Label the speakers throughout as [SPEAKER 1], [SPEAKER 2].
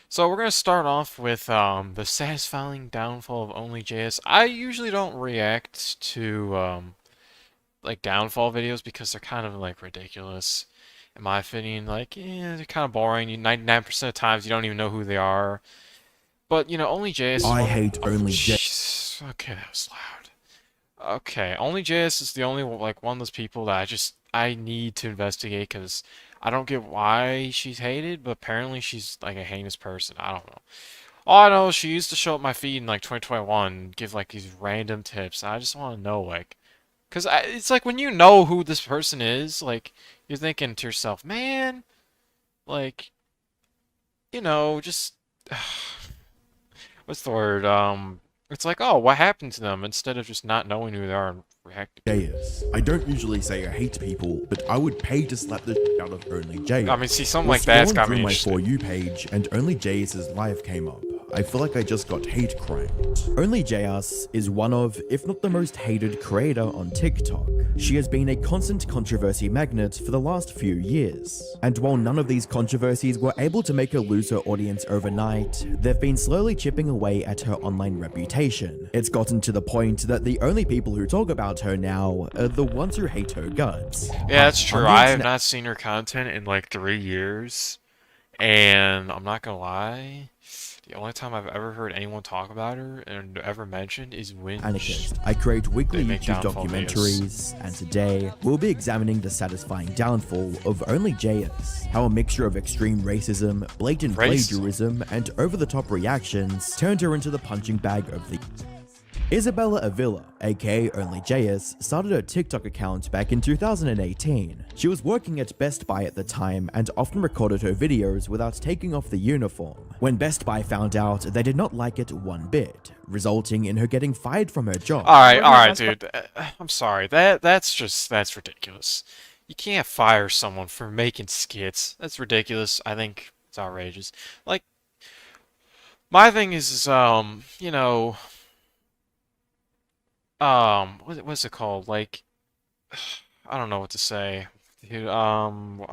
[SPEAKER 1] So we're gonna start off with the satisfying downfall of OnlyJayus. I usually don't react to like downfall videos because they're kind of like ridiculous, in my opinion. Like, they're kind of boring. 99% of times you don't even know who they are. But OnlyJayus is
[SPEAKER 2] I
[SPEAKER 1] one of
[SPEAKER 2] hate
[SPEAKER 1] oh
[SPEAKER 2] OnlyJayus.
[SPEAKER 1] jeez. Okay, that was loud. Okay, OnlyJayus is the only like one of those people that I need to investigate because I don't get why she's hated, but apparently she's like a heinous person. I don't know. All I know is she used to show up my feed in like 2021, give like these random tips. I just want to know like, cause it's like when you know who this person is, like you're thinking to yourself, man, like just what's the word? It's like, oh, what happened to them? Instead of just not knowing who they are and reacting.
[SPEAKER 2] I don't usually say I hate people, but I would pay to slap the shit out of
[SPEAKER 1] I mean, see,
[SPEAKER 2] OnlyJayus.
[SPEAKER 1] something
[SPEAKER 2] Was
[SPEAKER 1] like that's
[SPEAKER 2] scrolling
[SPEAKER 1] got me
[SPEAKER 2] through my
[SPEAKER 1] interested.
[SPEAKER 2] For You page and OnlyJayus' live came up. I feel like I just got hate crimed. OnlyJayus is one of, if not the most hated creator on TikTok. She has been a constant controversy magnet for the last few years. And while none of these controversies were able to make her lose her audience overnight, they've been slowly chipping away at her online reputation. It's gotten to the point that the only people who talk about her now are the ones who hate her guts.
[SPEAKER 1] Yeah, that's
[SPEAKER 2] On
[SPEAKER 1] true.
[SPEAKER 2] the
[SPEAKER 1] I have
[SPEAKER 2] internet,
[SPEAKER 1] not seen her content in like 3 years, and I'm not gonna lie. The only time I've ever heard anyone talk about her and ever mentioned is when
[SPEAKER 2] anarchist. I create
[SPEAKER 1] they
[SPEAKER 2] weekly
[SPEAKER 1] make
[SPEAKER 2] YouTube
[SPEAKER 1] downfall videos.
[SPEAKER 2] documentaries, and today we'll be examining the satisfying downfall of OnlyJayus. How a mixture of extreme racism, blatant
[SPEAKER 1] Race?
[SPEAKER 2] plagiarism, and over-the-top reactions turned her into the punching bag of the Isabella Avila, aka OnlyJayus, started her TikTok account back in 2018. She was working at Best Buy at the time and often recorded her videos without taking off the uniform. When Best Buy found out, they did not like it one bit, resulting in her getting fired from her job.
[SPEAKER 1] All
[SPEAKER 3] Working at
[SPEAKER 1] right,
[SPEAKER 3] Best Buy.
[SPEAKER 1] dude. I'm sorry. That's ridiculous. You can't fire someone for making skits. That's ridiculous. I think it's outrageous. Like my thing is what's it called? Like I don't know what to say. Dude, I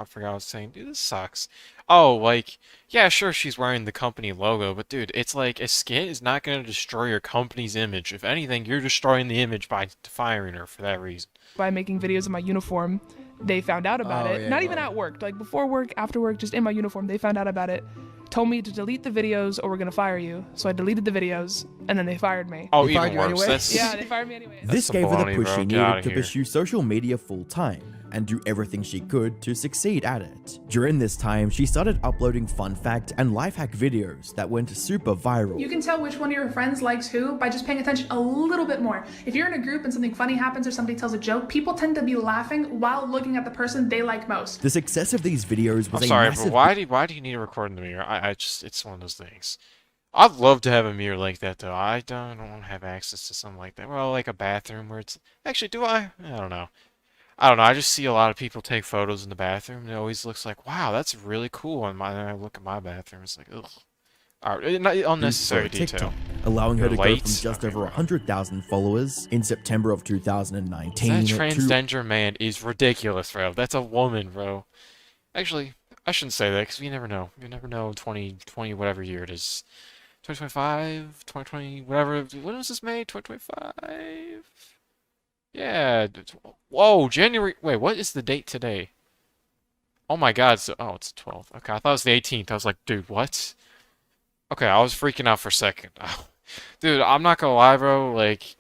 [SPEAKER 1] forgot what I was saying. Dude, this sucks. Oh, like, yeah, sure, she's wearing the company logo, but dude, it's like a skit is not going to destroy your company's image. If anything, you're destroying the image by firing her for that reason.
[SPEAKER 3] By making videos in my uniform. They found out about
[SPEAKER 4] Oh
[SPEAKER 3] it.
[SPEAKER 4] yeah,
[SPEAKER 3] Not even
[SPEAKER 4] yeah.
[SPEAKER 3] at work, like before work, after work, just in my uniform. They found out about it. Told me to delete the videos or we're gonna fire you. So I deleted the videos and then they fired me.
[SPEAKER 1] Oh,
[SPEAKER 4] They fired
[SPEAKER 1] even
[SPEAKER 4] you
[SPEAKER 1] worse.
[SPEAKER 4] anyway?
[SPEAKER 1] That's
[SPEAKER 3] Yeah, they fired me anyway.
[SPEAKER 2] This
[SPEAKER 1] some
[SPEAKER 2] gave her the
[SPEAKER 1] baloney,
[SPEAKER 2] push
[SPEAKER 1] bro.
[SPEAKER 2] she
[SPEAKER 1] Get outta
[SPEAKER 2] needed to
[SPEAKER 1] here.
[SPEAKER 2] pursue social media full time and do everything she could to succeed at it. During this time, she started uploading fun fact and life hack videos that went super viral.
[SPEAKER 5] You can tell which one of your friends likes who by just paying attention a little bit more. If you're in a group and something funny happens or somebody tells a joke, people tend to be laughing while looking at the person they like most.
[SPEAKER 2] The success of these videos was
[SPEAKER 1] I'm
[SPEAKER 2] a
[SPEAKER 1] sorry, but
[SPEAKER 2] massive
[SPEAKER 1] why do you need to record in the mirror? I just it's one of those things. I'd love to have a mirror like that though. I don't want to have access to something like that. Well, like a bathroom where it's actually do I? I don't know. I don't know. I just see a lot of people take photos in the bathroom, and it always looks like, wow, that's really cool. And I look at my bathroom, it's like, ugh. All right,
[SPEAKER 2] boost for
[SPEAKER 1] unnecessary
[SPEAKER 2] her
[SPEAKER 1] detail.
[SPEAKER 2] TikTok, allowing her
[SPEAKER 1] You're
[SPEAKER 2] to go
[SPEAKER 1] late?
[SPEAKER 2] from just
[SPEAKER 1] Okay,
[SPEAKER 2] over
[SPEAKER 1] whatever.
[SPEAKER 2] 100,000 followers in September of
[SPEAKER 1] That
[SPEAKER 2] 2019 to
[SPEAKER 1] transgender man is ridiculous, bro. That's a woman, bro. Actually, I shouldn't say that because you never know. You never know 2020, whatever year it is. 2025, 2020, whatever. When was this made? 2025? Yeah. Whoa, January. Wait, what is the date today? Oh my God. Oh, it's the 12th. Okay, I thought it was the 18th. I was like, dude, what? Okay, I was freaking out for a second. Dude, I'm not gonna lie, bro. Like,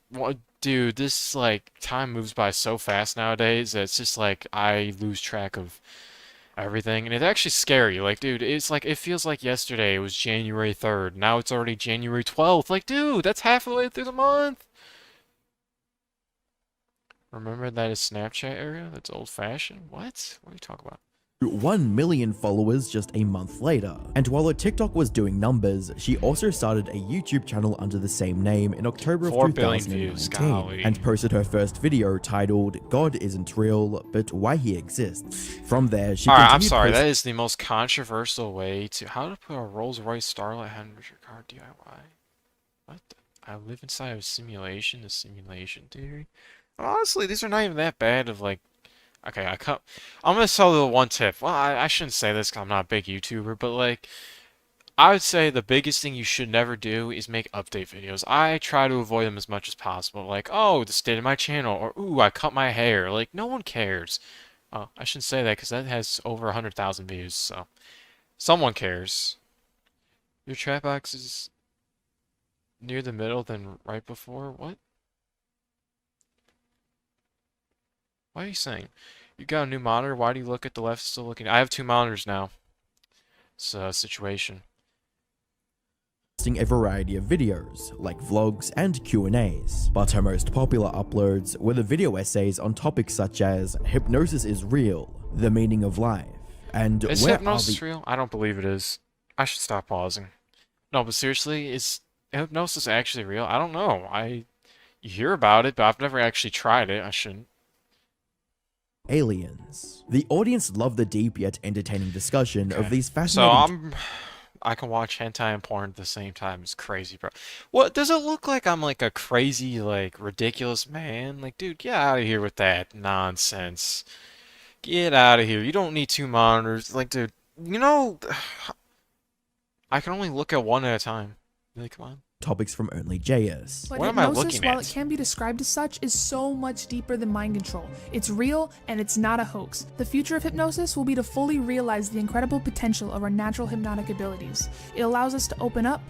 [SPEAKER 1] what, dude, this like time moves by so fast nowadays that it's just like I lose track of everything, and it's actually scary. Like, dude, it's like it feels like yesterday it was January 3rd. Now it's already January 12th. Like, dude, that's half the way through the month. Remember that is Snapchat era? That's old-fashioned. What are you talking about?
[SPEAKER 2] 1 million followers just a month later. And while her TikTok was doing numbers, she also started a YouTube channel under the same name in October of
[SPEAKER 1] 4 billion views.
[SPEAKER 2] 2019
[SPEAKER 1] Golly.
[SPEAKER 2] and posted her first video titled God Isn't Real, But Why He Exists. From there, she
[SPEAKER 1] All right, I'm
[SPEAKER 2] continued
[SPEAKER 1] sorry.
[SPEAKER 2] posting
[SPEAKER 1] That is the most controversial way to how to put a Rolls-Royce Starlet 100 car DIY. What? I live inside of a simulation. The simulation theory. Honestly, these are not even that bad. Of like, okay, I'm gonna tell you the one tip. Well, I shouldn't say this 'cause I'm not a big YouTuber, but like, I would say the biggest thing you should never do is make update videos. I try to avoid them as much as possible. Like, oh, the state of my channel, or ooh, I cut my hair. Like, no one cares. Oh, I shouldn't say that because that has over 100,000 views, so someone cares. Your chat box is near the middle than right before? What? What are you saying? You got a new monitor? Why do you look at the left still looking? I have two monitors now. It's a situation.
[SPEAKER 2] A variety of videos, like vlogs and Q&As, but her most popular uploads were the video essays on topics such as hypnosis is real, the meaning of life, and
[SPEAKER 1] Is
[SPEAKER 2] where
[SPEAKER 1] hypnosis real? I don't believe it is. I should stop pausing. No, but seriously, is hypnosis actually real? I don't know. You hear about it, but I've never actually tried it. I shouldn't.
[SPEAKER 2] aliens. The audience loved the deep yet entertaining discussion of these fascinating
[SPEAKER 1] I can watch hentai and porn at the same time. It's crazy, bro. What does it look like? I'm like a crazy, like ridiculous man. Like, dude, get out of here with that nonsense. Get out of here. You don't need two monitors. Like, dude, you know, I can only look at one at a time. Like, come on.
[SPEAKER 2] topics from OnlyJayus.
[SPEAKER 5] But
[SPEAKER 1] What am I
[SPEAKER 5] hypnosis,
[SPEAKER 1] looking
[SPEAKER 5] while
[SPEAKER 1] at?
[SPEAKER 5] it can be described as such, is so much deeper than mind control. It's real, and it's not a hoax. The future of hypnosis will be to fully realize the incredible potential of our natural hypnotic abilities. It allows us to open up,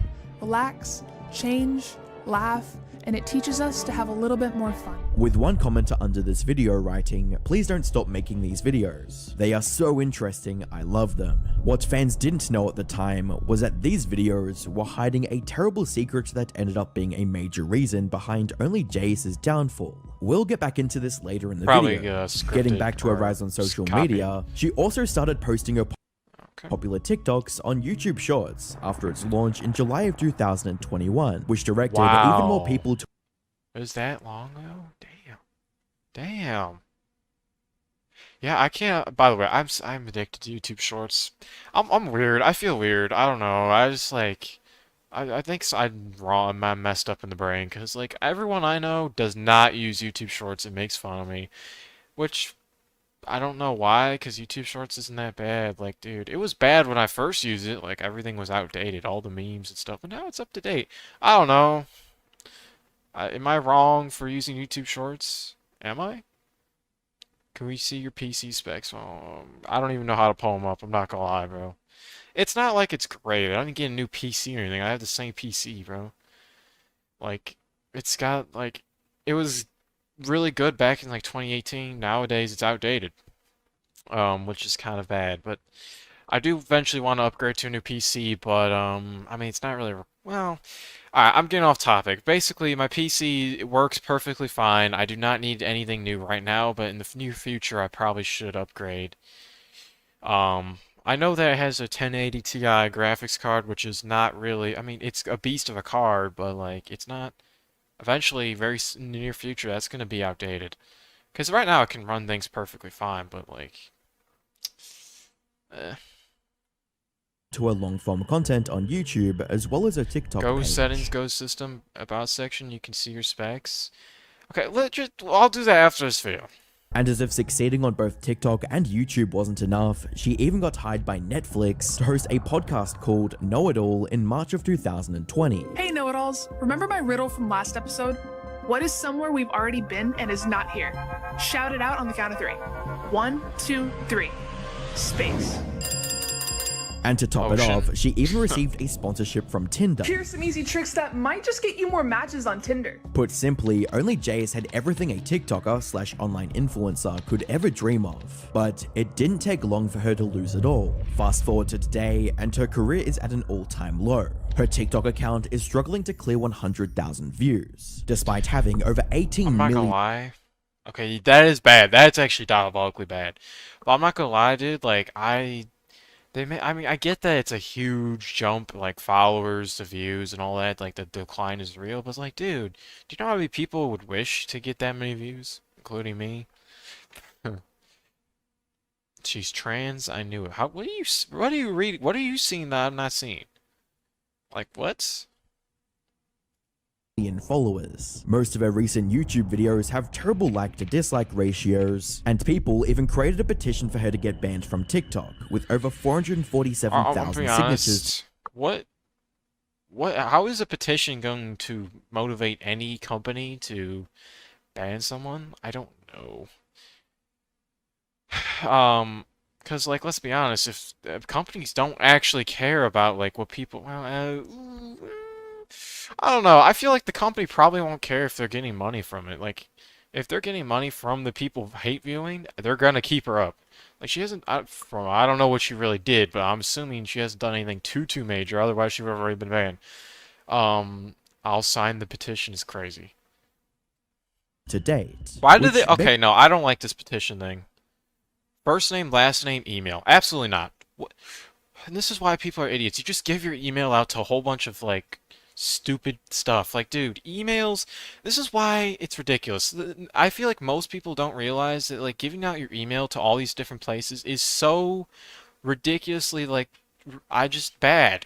[SPEAKER 5] relax, change, laugh, and it teaches us to have a little bit more fun.
[SPEAKER 2] With one commenter under this video writing, "Please don't stop making these videos. They are so interesting, I love them." What fans didn't know at the time was that these videos were hiding a terrible secret that ended up being a major reason behind OnlyJayus' downfall. We'll get back into this later in the
[SPEAKER 1] Probably,
[SPEAKER 2] video.
[SPEAKER 1] scripted
[SPEAKER 2] Getting back to her
[SPEAKER 1] or
[SPEAKER 2] rise on social
[SPEAKER 1] copied.
[SPEAKER 2] media, she also started posting her
[SPEAKER 1] Okay.
[SPEAKER 2] popular TikToks on YouTube Shorts after its launch in July of 2021, which directed even more
[SPEAKER 1] Wow.
[SPEAKER 2] people to
[SPEAKER 1] It was that long ago? Damn. Damn. Yeah, I can't. By the way, I'm addicted to YouTube Shorts. I'm weird. I feel weird. I don't know. I just like. I think I'm wrong. I'm messed up in the brain because like everyone I know does not use YouTube Shorts and makes fun of me, which I don't know why. Because YouTube Shorts isn't that bad. Like, dude, it was bad when I first used it. Like everything was outdated, all the memes and stuff, but now it's up to date. I don't know. Am I wrong for using YouTube Shorts? Am I? Can we see your PC specs? I don't even know how to pull them up. I'm not gonna lie, bro. It's not like it's great. I didn't get a new PC or anything. I have the same PC, bro. Like, it's got, like, it was really good back in, like, 2018. Nowadays, it's outdated. Which is kind of bad. But I do eventually want to upgrade to a new PC, but, I mean, it's not really, well... Alright, I'm getting off topic. Basically, my PC works perfectly fine. I do not need anything new right now, but in the near future, I probably should upgrade. I know that it has a 1080 Ti graphics card, which is not really... I mean, it's a beast of a card, but, like, it's not... Eventually, in the near future, that's going to be outdated. Because right now, it can run things perfectly fine, but, like...
[SPEAKER 2] her long-form content on YouTube as well as her TikTok
[SPEAKER 1] Go
[SPEAKER 2] page.
[SPEAKER 1] settings, go system, about section, you can see your specs. Okay, I'll do that after this video.
[SPEAKER 2] And as if succeeding on both TikTok and YouTube wasn't enough, she even got hired by Netflix to host a podcast called Know It All in March of 2020.
[SPEAKER 5] Hey know-it-alls, remember my riddle from last episode? What is somewhere we've already been and is not here? Shout it out on the count of 3. 1, 2, 3. Space.
[SPEAKER 2] And to top it
[SPEAKER 1] Ocean.
[SPEAKER 2] off, she even received a sponsorship from Tinder.
[SPEAKER 5] Here's some easy tricks that might just get you more matches on Tinder.
[SPEAKER 2] Put simply, OnlyJayus had everything a TikToker / online influencer could ever dream of. But it didn't take long for her to lose it all. Fast forward to today, and her career is at an all-time low. Her TikTok account is struggling to clear 100,000 views, despite having over 18
[SPEAKER 1] I'm not
[SPEAKER 2] million
[SPEAKER 1] gonna lie. Okay, that is bad. That's actually diabolically bad. But I'm not gonna lie, dude. Like, I mean, I get that it's a huge jump, like followers to views and all that. Like the decline is real, but it's like, dude, do you know how many people would wish to get that many views, including me? She's trans. I knew it. What are you reading? What are you seeing that I'm not seeing? Like what?
[SPEAKER 2] followers. Most of her recent YouTube videos have terrible like to dislike ratios, and people even created a petition for her to get banned from TikTok, with over
[SPEAKER 1] I'll
[SPEAKER 2] 447,000
[SPEAKER 1] be
[SPEAKER 2] signatures.
[SPEAKER 1] honest. What? What? How is a petition going to motivate any company to ban someone? I don't know. Because like, let's be honest, if companies don't actually care about like what people, well, I don't know. I feel like the company probably won't care if they're getting money from it. Like, if they're getting money from the people hate viewing, they're gonna keep her up. Like she hasn't, I don't know what she really did, but I'm assuming she hasn't done anything too major. Otherwise, she would have already been banned. I'll sign the petition is crazy.
[SPEAKER 2] To date.
[SPEAKER 1] Why did they?
[SPEAKER 2] which
[SPEAKER 1] Okay, no, I don't like this petition thing. First name, last name, email. Absolutely not. What? And this is why people are idiots. You just give your email out to a whole bunch of like stupid stuff. Like, dude, emails. This is why it's ridiculous. I feel like most people don't realize that like giving out your email to all these different places is so ridiculously like I just bad.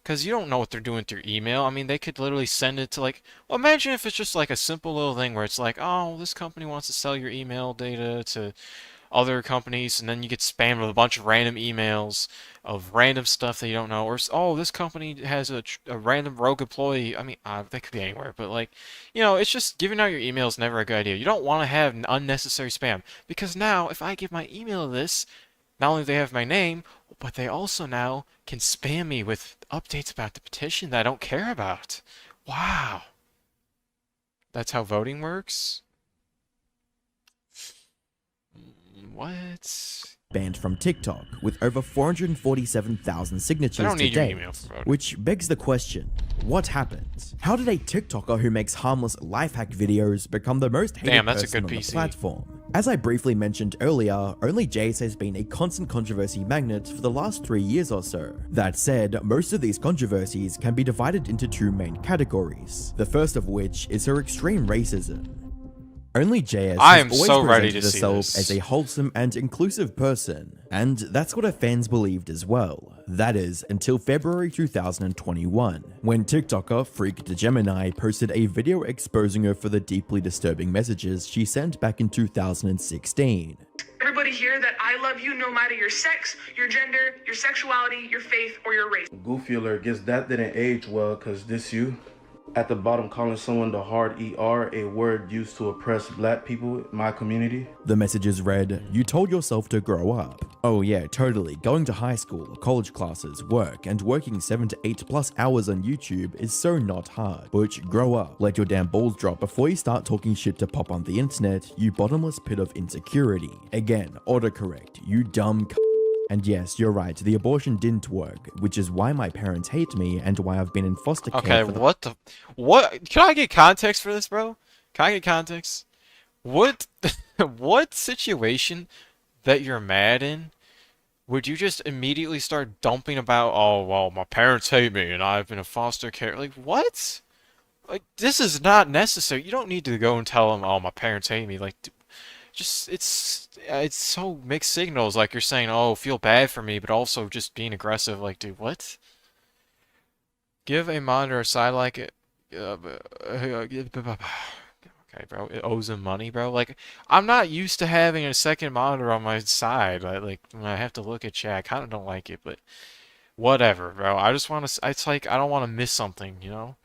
[SPEAKER 1] Because you don't know what they're doing with your email. I mean, they could literally send it to like, well, imagine if it's just like a simple little thing where it's like, oh, this company wants to sell your email data to other companies, and then you get spammed with a bunch of random emails of random stuff that you don't know, or oh, this company has a random rogue employee. I mean, that could be anywhere, but like, you know, it's just giving out your email is never a good idea. You don't want to have unnecessary spam because now if I give my email to this, not only do they have my name, but they also now can spam me with updates about the petition that I don't care about. Wow. That's how voting works? What?
[SPEAKER 2] banned from TikTok with over 447,000
[SPEAKER 1] I
[SPEAKER 2] signatures
[SPEAKER 1] don't
[SPEAKER 2] to
[SPEAKER 1] need your
[SPEAKER 2] date.
[SPEAKER 1] email for voting.
[SPEAKER 2] Which begs the question, what happened? How did a TikToker who makes harmless life hack videos become the most hated
[SPEAKER 1] Damn, that's a
[SPEAKER 2] person
[SPEAKER 1] good
[SPEAKER 2] on
[SPEAKER 1] PC.
[SPEAKER 2] the platform? As I briefly mentioned earlier, OnlyJayus has been a constant controversy magnet for the last 3 years or so. That said, most of these controversies can be divided into two main categories, the first of which is her extreme racism. OnlyJayus
[SPEAKER 1] I
[SPEAKER 2] has
[SPEAKER 1] am
[SPEAKER 2] always
[SPEAKER 1] so ready
[SPEAKER 2] presented
[SPEAKER 1] to see
[SPEAKER 2] herself
[SPEAKER 1] this.
[SPEAKER 2] as a wholesome and inclusive person, and that's what her fans believed as well. That is, until February 2021, when TikToker Freak the Gemini posted a video exposing her for the deeply disturbing messages she sent back in 2016.
[SPEAKER 4] Everybody here that I love you no matter your sex, your gender, your sexuality, your faith, or your race.
[SPEAKER 6] Goofy alert, guess that didn't age well, cause this you. At the bottom, calling someone the hard ER, a word used to oppress black people in my community.
[SPEAKER 2] The messages read, "You told yourself to grow up." Oh yeah, totally. Going to high school, college classes, work, and working 7 to 8 plus hours on YouTube is so not hard. Butch, grow up. Let your damn balls drop before you start talking shit to pop on the internet, you bottomless pit of insecurity. Again, autocorrect, you dumb c. And yes, you're right, the abortion didn't work, which is why my parents hate me and why I've been in foster care
[SPEAKER 1] Okay,
[SPEAKER 2] for the
[SPEAKER 1] what? Can I get context for this, bro? Can I get context? What, what situation that you're mad in would you just immediately start dumping about, oh, well, my parents hate me and I've been in foster care? Like, what? Like, this is not necessary. You don't need to go and tell them, oh, my parents hate me. Like, just, it's so mixed signals. Like, you're saying, oh, feel bad for me, but also just being aggressive. Like, dude, what? Give a monitor a side like it. Okay, bro. It owes him money, bro. Like, I'm not used to having a second monitor on my side. Like, when I have to look at chat, I kind of don't like it, but whatever, bro. I just want to. It's like I don't want to miss something, you know?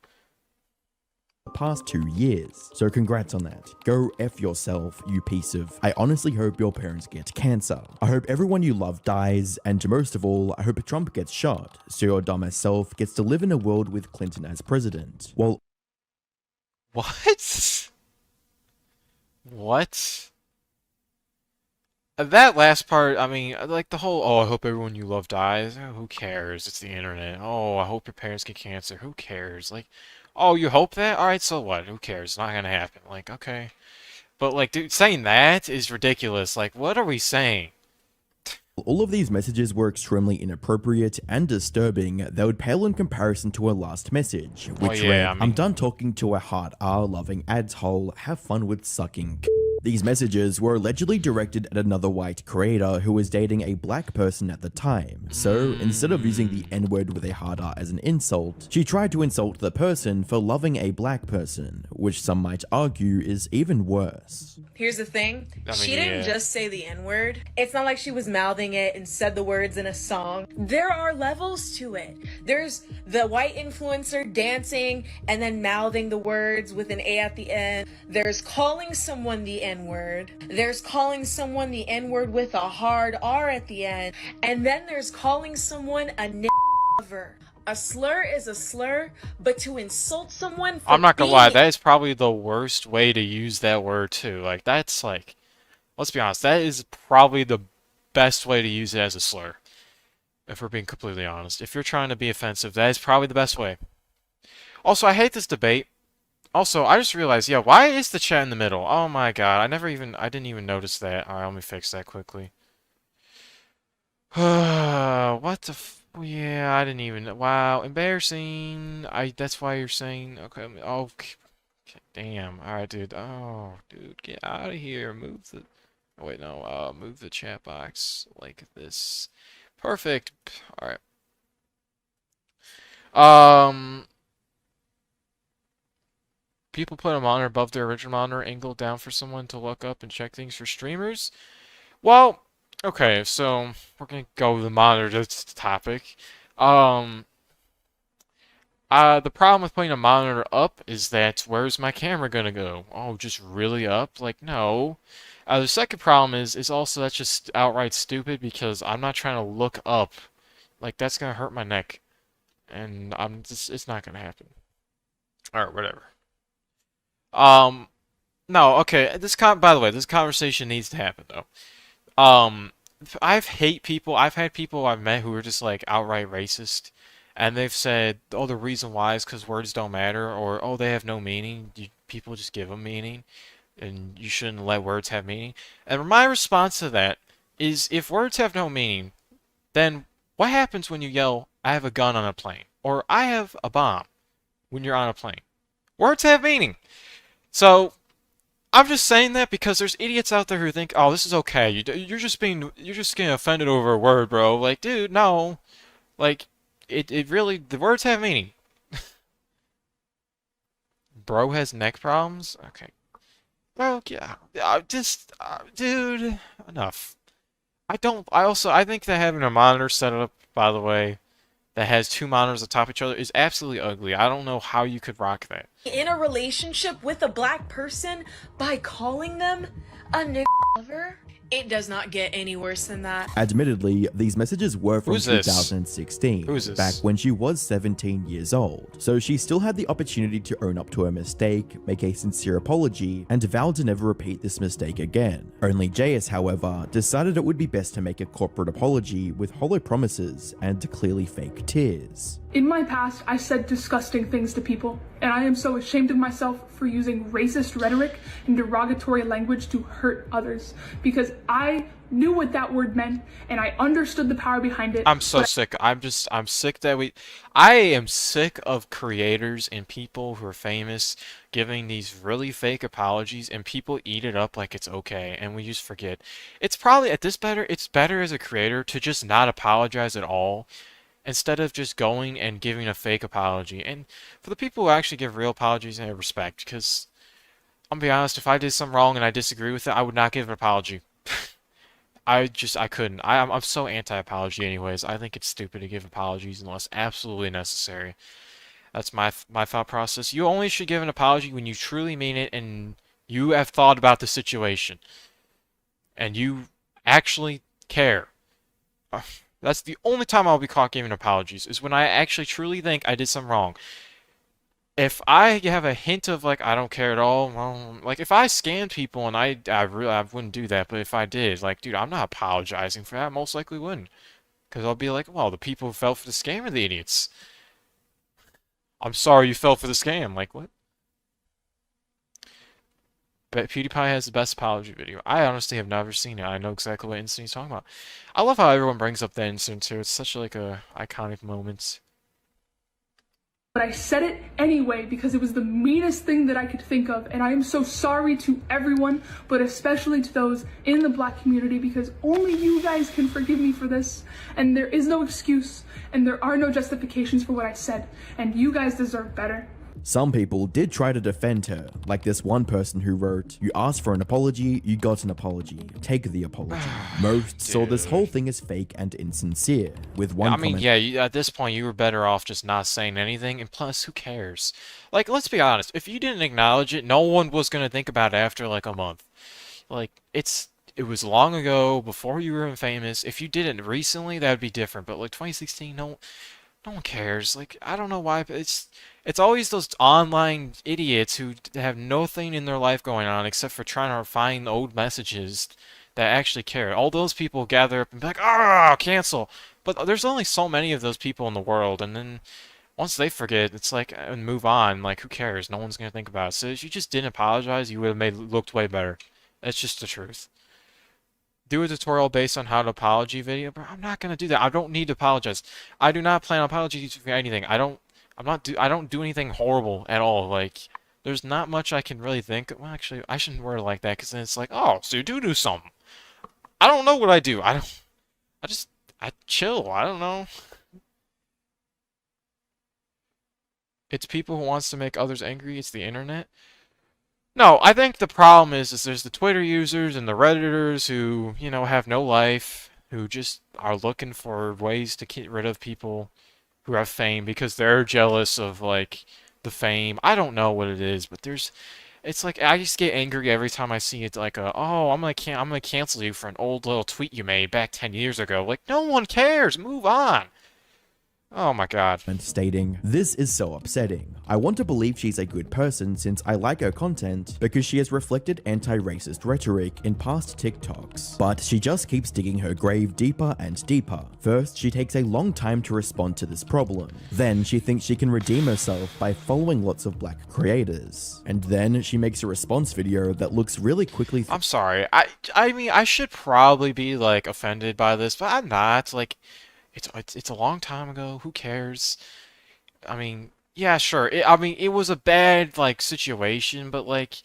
[SPEAKER 2] past 2 years. So congrats on that. Go F yourself, you piece of... I honestly hope your parents get cancer. I hope everyone you love dies, and most of all, I hope Trump gets shot, so your dumbass self gets to live in a world with Clinton as president. Well...
[SPEAKER 1] What? What? That last part, I mean, like the whole, oh, I hope everyone you love dies. Oh, who cares? It's the internet. Oh, I hope your parents get cancer. Who cares? Like, oh, you hope that? Alright, so what? Who cares? It's not gonna happen. Like, okay. But, like, dude, saying that is ridiculous. Like, what are we saying?
[SPEAKER 2] All of these messages were extremely inappropriate and disturbing. They would pale in comparison to her last message, which read,
[SPEAKER 1] I mean...
[SPEAKER 2] I'm done talking to a hard R loving ads hole, have fun with sucking These messages were allegedly directed at another white creator who was dating a black person at the time, so instead of using the N-word with a hard R as an insult, she tried to insult the person for loving a black person, which some might argue is even worse.
[SPEAKER 7] Here's the thing.
[SPEAKER 1] I mean,
[SPEAKER 7] She didn't
[SPEAKER 1] yeah.
[SPEAKER 7] just say the N-word. It's not like she was mouthing it and said the words in a song. There are levels to it. There's the white influencer dancing and then mouthing the words with an A at the end. There's calling someone the N-word. There's calling someone the N-word with a hard R at the end. And then there's calling someone a n***ver. A slur is a slur, but to insult someone for
[SPEAKER 1] I'm not gonna lie,
[SPEAKER 7] being
[SPEAKER 1] that is probably the worst way to use that word too. Like, that's like, let's be honest, that is probably the best way to use it as a slur. If we're being completely honest. If you're trying to be offensive, that is probably the best way. Also, I hate this debate. Also, I just realized, yeah, why is the chat in the middle? Oh my god, I didn't even notice that. Alright, let me fix that quickly. What the yeah, I didn't even, wow, embarrassing. That's why you're saying, okay, okay, damn. Alright, dude. Oh, dude, get out of here. Move the, oh wait, no, move the chat box like this. Perfect. Alright. People put a monitor above their original monitor, angled down for someone to look up and check things for streamers. Well, okay, so we're gonna go with the monitor topic. The problem with putting a monitor up is that where's my camera gonna go? Oh, just really up? Like, no. The second problem is also that's just outright stupid because I'm not trying to look up. Like, that's gonna hurt my neck. And it's not gonna happen. Alright, whatever. No, okay, by the way, this conversation needs to happen, though. I've had people I've met who are just, like, outright racist, and they've said, oh, the reason why is because words don't matter, or, oh, they have no meaning, people just give them meaning, and you shouldn't let words have meaning. And my response to that is, if words have no meaning, then what happens when you yell, I have a gun on a plane, or I have a bomb when you're on a plane? Words have meaning. So, I'm just saying that because there's idiots out there who think, oh, this is okay. You're just getting offended over a word, bro. Like, dude, no. Like, it really, the words have meaning. Bro has neck problems? Okay. Bro, yeah. Dude, enough. I think that having a monitor set up, by the way, that has two monitors atop each other is absolutely ugly. I don't know how you could rock that.
[SPEAKER 7] in a relationship with a black person by calling them a lover. It does not get any worse than that.
[SPEAKER 2] Admittedly, these messages were from
[SPEAKER 1] Who's this?
[SPEAKER 2] 2016,
[SPEAKER 1] Who's this?
[SPEAKER 2] back when she was 17 years old, so she still had the opportunity to own up to her mistake, make a sincere apology, and vow to never repeat this mistake again. OnlyJayus, however, decided it would be best to make a corporate apology with hollow promises and clearly fake tears.
[SPEAKER 3] In my past, I said disgusting things to people, and I am so ashamed of myself for using racist rhetoric and derogatory language to hurt others, because I knew what that word meant, and I understood the power behind it.
[SPEAKER 1] I'm so sick. I'm sick that I am sick of creators and people who are famous giving these really fake apologies and people eat it up like it's okay and we just forget. It's probably it's better as a creator to just not apologize at all instead of just going and giving a fake apology. And for the people who actually give real apologies, I respect, because I'm gonna be honest, if I did something wrong and I disagree with it, I would not give an apology. I couldn't. I'm so anti-apology anyways. I think it's stupid to give apologies unless absolutely necessary. That's my thought process. You only should give an apology when you truly mean it and you have thought about the situation. And you actually care. That's the only time I'll be caught giving apologies, is when I actually truly think I did something wrong. If I have a hint of, like, I don't care at all, well, like, if I scammed people and I wouldn't do that, but if I did, like, dude, I'm not apologizing for that, I most likely wouldn't. Because I'll be like, well, the people who fell for the scam are the idiots. I'm sorry you fell for the scam, like, what? But PewDiePie has the best apology video. I honestly have never seen it. I know exactly what incident he's talking about. I love how everyone brings up that incident too. It's such like a iconic moment.
[SPEAKER 3] But I said it anyway because it was the meanest thing that I could think of, and I am so sorry to everyone, but especially to those in the Black community, because only you guys can forgive me for this, and there is no excuse, and there are no justifications for what I said, and you guys deserve better.
[SPEAKER 2] Some people did try to defend her, like this one person who wrote, "You asked for an apology, you got an apology. Take the apology." Most saw this whole thing as fake and insincere, with one comment.
[SPEAKER 1] At this point, you were better off just not saying anything, and plus, who cares? Like, let's be honest, if you didn't acknowledge it, no one was going to think about it after, like, a month. Like, it was long ago, before you were famous. If you did it recently, that would be different, but, like, 2016, no one cares. Like, I don't know why, but it's always those online idiots who have nothing in their life going on except for trying to find old messages that actually care. All those people gather up and be like, "Ah, cancel." But there's only so many of those people in the world, and then once they forget, it's like, and move on. Like, who cares? No one's gonna think about it. So if you just didn't apologize, you would have made it looked way better. That's just the truth. Do a tutorial based on how to apology video, but I'm not gonna do that. I don't need to apologize. I do not plan on apologizing for anything. I don't do anything horrible at all. Like, there's not much I can really think. Well, actually, I shouldn't word it like that, because then it's like, oh, so you do something. I don't know what I do. I chill. I don't know. It's people who wants to make others angry. It's the internet. No, I think the problem is there's the Twitter users and the Redditors who, have no life, who just are looking for ways to get rid of people who have fame because they're jealous of, like, the fame. I don't know what it is, but it's like, I just get angry every time I see it, like, oh, I'm gonna cancel you for an old little tweet you made back 10 years ago. Like, no one cares. Move on. Oh my god.
[SPEAKER 2] And stating, "This is so upsetting. I want to believe she's a good person since I like her content because she has reflected anti-racist rhetoric in past TikToks. But she just keeps digging her grave deeper and deeper. First, she takes a long time to respond to this problem. Then she thinks she can redeem herself by following lots of Black creators. And then she makes a response video that looks really quickly."
[SPEAKER 1] I'm sorry. I mean, I should probably be, like, offended by this, but I'm not. Like, it's a long time ago. Who cares? I mean, yeah, sure. It was a bad, like, situation, but, like,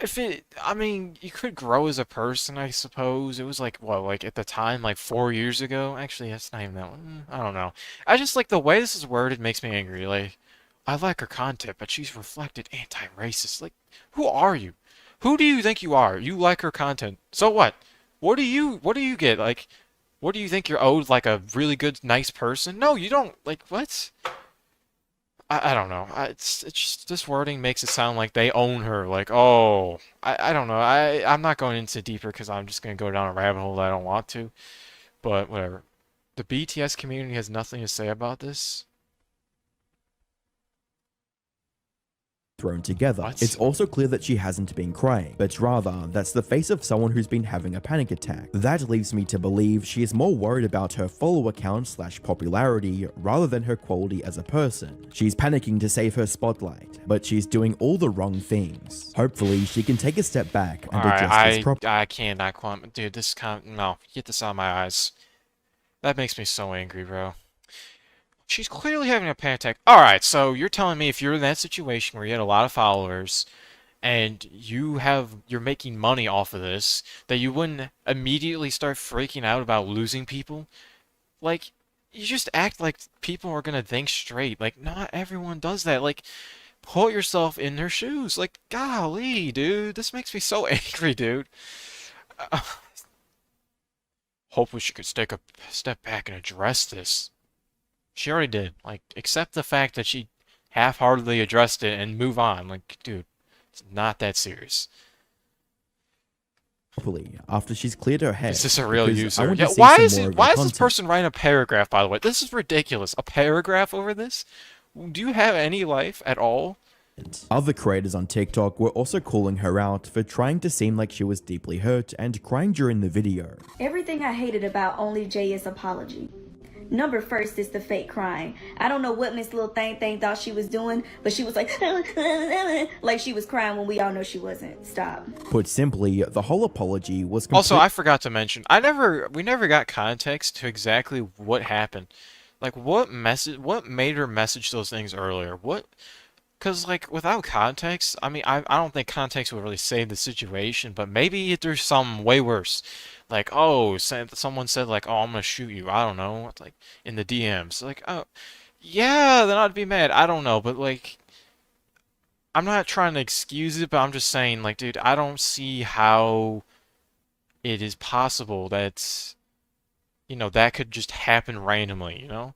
[SPEAKER 1] you could grow as a person, I suppose. It was like, what, like, at the time, like 4 years ago? Actually, that's not even that one. I don't know. I just, like, the way this is worded makes me angry. Like, I like her content, but she's reflected anti-racist. Like, who are you? Who do you think you are? You like her content. So what? What do you get? Like, what do you think you're owed, like a really good, nice person? No, you don't. Like, what? I don't know. It's just, this wording makes it sound like they own her. Like, oh, I don't know. I'm not going into deeper because I'm just going to go down a rabbit hole that I don't want to. But whatever. The BTS community has nothing to say about this.
[SPEAKER 2] Thrown together.
[SPEAKER 1] What?
[SPEAKER 2] It's also clear that she hasn't been crying, but rather that's the face of someone who's been having a panic attack. That leaves me to believe she is more worried about her follower count / popularity rather than her quality as a person. She's panicking to save her spotlight, but she's doing all the wrong things. Hopefully she can take a step back and adjust this properly.
[SPEAKER 1] I cannot comment. Dude, no, get this out of my eyes. That makes me so angry, bro. She's clearly having a panic attack. Alright, so you're telling me if you're in that situation where you had a lot of followers and you're making money off of this, that you wouldn't immediately start freaking out about losing people? Like, you just act like people are gonna think straight. Like, not everyone does that. Like, put yourself in their shoes. Like, golly, dude, this makes me so angry, dude. Hopefully she could take a step back and address this. She already did. Like, accept the fact that she half-heartedly addressed it and move on. Like, dude, it's not that serious.
[SPEAKER 2] After she's cleared her head.
[SPEAKER 1] Is this a real user?
[SPEAKER 2] Yeah,
[SPEAKER 1] why is this person writing a paragraph, by the way? This is ridiculous. A paragraph over this? Do you have any life at all?
[SPEAKER 2] Other creators on TikTok were also calling her out for trying to seem like she was deeply hurt and crying during the video.
[SPEAKER 8] Everything I hated about OnlyJayus apology. Number first is the fake crying. I don't know what Miss Little Thing thought she was doing, but she was like, like she was crying when we all know she wasn't. Stop.
[SPEAKER 2] Put simply, the whole apology was
[SPEAKER 1] Also, I forgot to mention, we never got context to exactly what happened. Like, what made her message those things earlier? Because, like, without context, I mean, I don't think context would really save the situation, but maybe there's something way worse. Like, oh, someone said, like, oh, I'm gonna shoot you. I don't know. It's like, in the DMs. Like, oh, yeah, then I'd be mad. I don't know, but, like, I'm not trying to excuse it, but I'm just saying, like, dude, I don't see how it is possible that, that could just happen randomly, you know?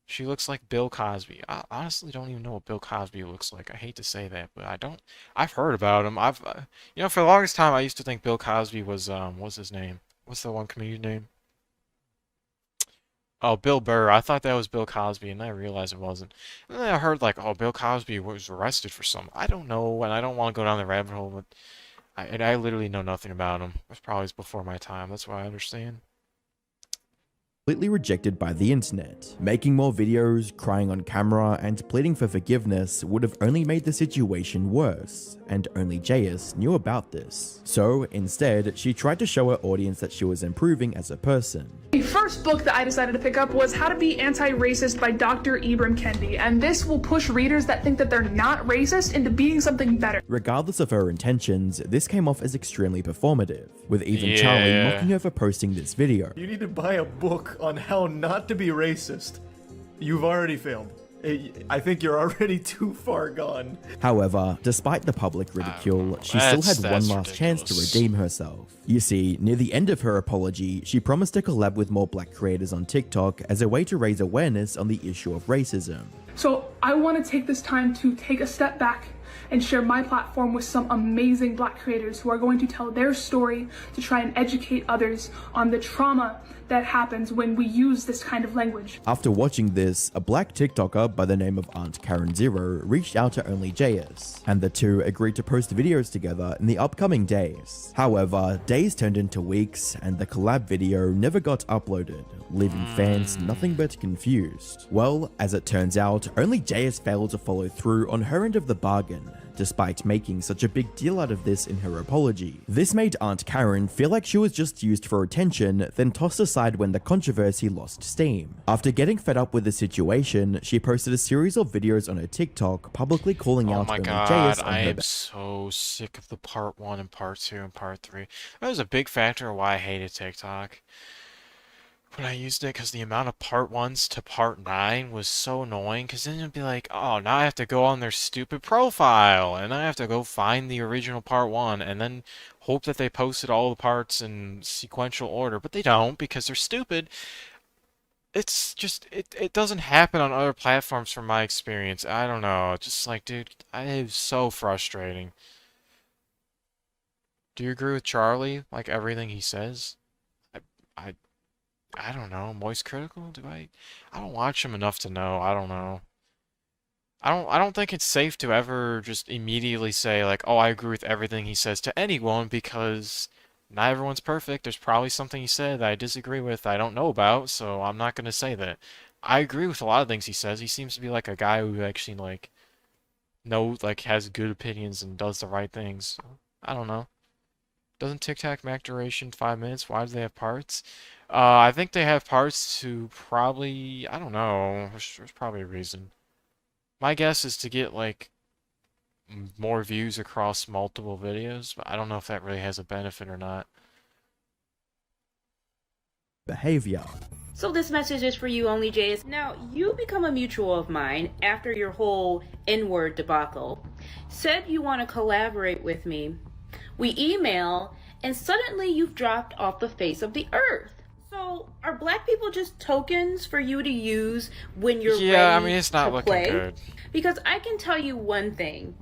[SPEAKER 1] She looks like Bill Cosby. I honestly don't even know what Bill Cosby looks like. I hate to say that, but I don't. I've heard about him. For the longest time, I used to think Bill Cosby was, what's his name? What's the one comedian name? Oh, Bill Burr. I thought that was Bill Cosby, and I realized it wasn't. And then I heard, like, oh, Bill Cosby was arrested for something. I don't know, and I don't want to go down the rabbit hole, but I literally know nothing about him. It was probably before my time. That's why I understand.
[SPEAKER 2] Completely rejected by the internet. Making more videos, crying on camera, and pleading for forgiveness would have only made the situation worse, and only Jayus knew about this. So, instead, she tried to show her audience that she was improving as a person.
[SPEAKER 3] The first book that I decided to pick up was How to Be Anti-Racist by Dr. Ibram Kendi, and this will push readers that think that they're not racist into being something better.
[SPEAKER 2] Regardless of her intentions, this came off as extremely performative, with even Charlie mocking her for posting this video.
[SPEAKER 9] You need to buy a book on how not to be racist. You've already failed. I think you're already too far gone.
[SPEAKER 2] However, despite the public ridicule, she still had one last chance to redeem herself. You see, near the end of her apology, she promised to collab with more black creators on TikTok as a way to raise awareness on the issue of racism.
[SPEAKER 3] So I want to take this time to take a step back and share my platform with some amazing black creators who are going to tell their story to try and educate others on the trauma that happens when we use this kind of language.
[SPEAKER 2] After watching this, a black TikToker by the name of Aunt Karen Zero reached out to OnlyJayus, and the two agreed to post videos together in the upcoming days. However, days turned into weeks, and the collab video never got uploaded, leaving fans nothing but confused. Well, as it turns out, OnlyJayus failed to follow through on her end of the bargain, despite making such a big deal out of this in her apology. This made Aunt Karen feel like she was just used for attention, then tossed aside when the controversy lost steam. After getting fed up with the situation, she posted a series of videos on her TikTok publicly calling out OnlyJayus on
[SPEAKER 1] I
[SPEAKER 2] her
[SPEAKER 1] am so sick of the part 1 and part 2 and part 3. That was a big factor of why I hated TikTok when I used it, because the amount of part 1s to part 9 was so annoying, because then it'd be like, oh, now I have to go on their stupid profile, and I have to go find the original part 1, and then hope that they posted all the parts in sequential order, but they don't, because they're stupid. It's just, it doesn't happen on other platforms from my experience. I don't know, just like, dude, it's so frustrating. Do you agree with Charlie? Like, everything he says? I don't know. Moist critical? I don't watch him enough to know. I don't know. I don't think it's safe to ever just immediately say, like, oh, I agree with everything he says to anyone, because not everyone's perfect. There's probably something he said that I disagree with that I don't know about, so I'm not gonna say that. I agree with a lot of things he says. He seems to be like a guy who actually, like, has good opinions and does the right things. I don't know. Doesn't TikTok max duration 5 minutes? Why do they have parts? I think they have parts to probably, I don't know, there's probably a reason. My guess is to get, like, more views across multiple videos, but I don't know if that really has a benefit or not.
[SPEAKER 2] behavior.
[SPEAKER 10] So this message is for you, OnlyJayus. Now, you become a mutual of mine after your whole N-word debacle. Said you want to collaborate with me. We email, and suddenly you've dropped off the face of the earth. So, are black people just tokens for you to use when you're ready
[SPEAKER 1] I mean, it's not
[SPEAKER 10] to
[SPEAKER 1] looking
[SPEAKER 10] play?
[SPEAKER 1] good.
[SPEAKER 10] Because I can tell you one thing.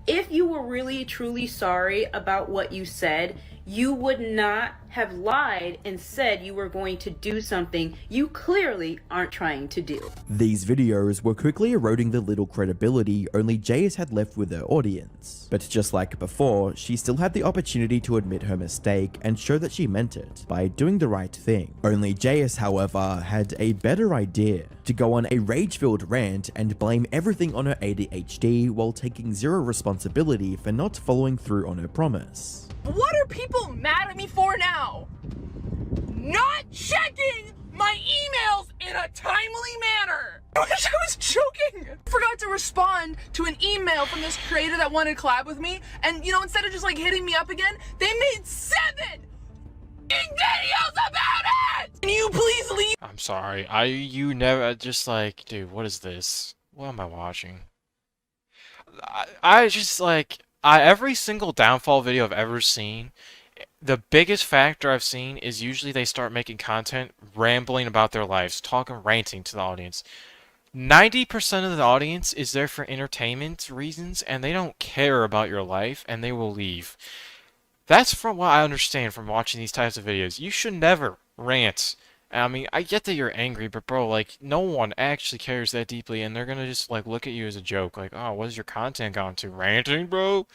[SPEAKER 10] If you were really, truly sorry about what you said, you would not have lied and said you were going to do something you clearly aren't trying to do.
[SPEAKER 2] These videos were quickly eroding the little credibility OnlyJayus had left with her audience. But just like before, she still had the opportunity to admit her mistake and show that she meant it by doing the right thing. OnlyJayus, however, had a better idea: to go on a rage-filled rant and blame everything on her ADHD while taking zero responsibility for not following through on her promise.
[SPEAKER 11] What are people mad at me for now? Not checking my my emails in a timely manner. I wish I was joking. I forgot to respond to an email from this creator that wanted to collab with me, and you know, instead of just like hitting me up again, they made 7 videos about it. Can you please leave?
[SPEAKER 1] I'm sorry. You never just like, dude, what is this? What am I watching? I just like every single downfall video I've ever seen, the biggest factor I've seen is usually they start making content rambling about their lives, talking, ranting to the audience. 90% of the audience is there for entertainment reasons, and they don't care about your life, and they will leave. That's from what I understand from watching these types of videos. You should never rant. I mean, I get that you're angry, but bro, like, no one actually cares that deeply, and they're gonna just, like, look at you as a joke. Like, oh, what is your content gone to? Ranting, bro?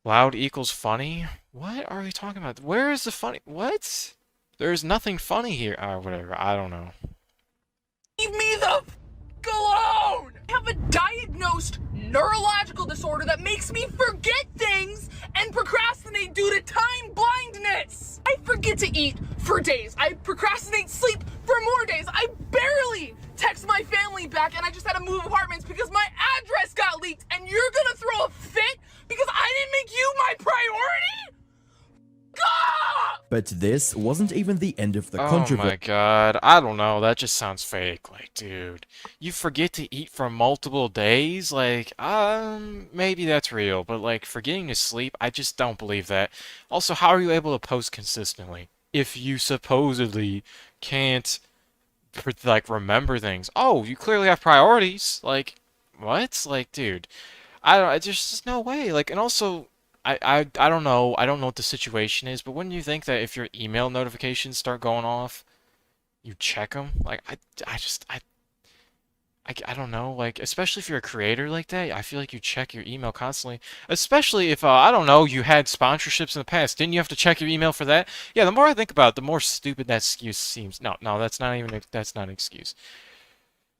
[SPEAKER 1] Loud equals funny? What are we talking about? Where is the funny? What? There's nothing funny here. Whatever. I don't know.
[SPEAKER 11] Leave me the f alone! I have a diagnosed neurological disorder that makes me forget things and procrastinate due to time blindness. I forget to eat for days. I procrastinate sleep for more days. I barely text my family back, and I just had to move apartments because my address got leaked, and you're gonna throw a fit because I didn't make you my priority? God!
[SPEAKER 2] But this wasn't even the end of the controversy.
[SPEAKER 1] Oh my god, I don't know, that just sounds fake. Like, dude, you forget to eat for multiple days? Like, maybe that's real, but like, forgetting to sleep, I just don't believe that. Also, how are you able to post consistently if you supposedly can't, like, remember things? Oh, you clearly have priorities. Like, what? Like, dude, there's just no way. Like, and also, I don't know. I don't know what the situation is, but wouldn't you think that if your email notifications start going off, you check them? Like, I don't know. Like, especially if you're a creator like that, I feel like you check your email constantly. Especially if, I don't know, you had sponsorships in the past. Didn't you have to check your email for that? Yeah, the more I think about it, the more stupid that excuse seems. No, that's not even, that's not an excuse.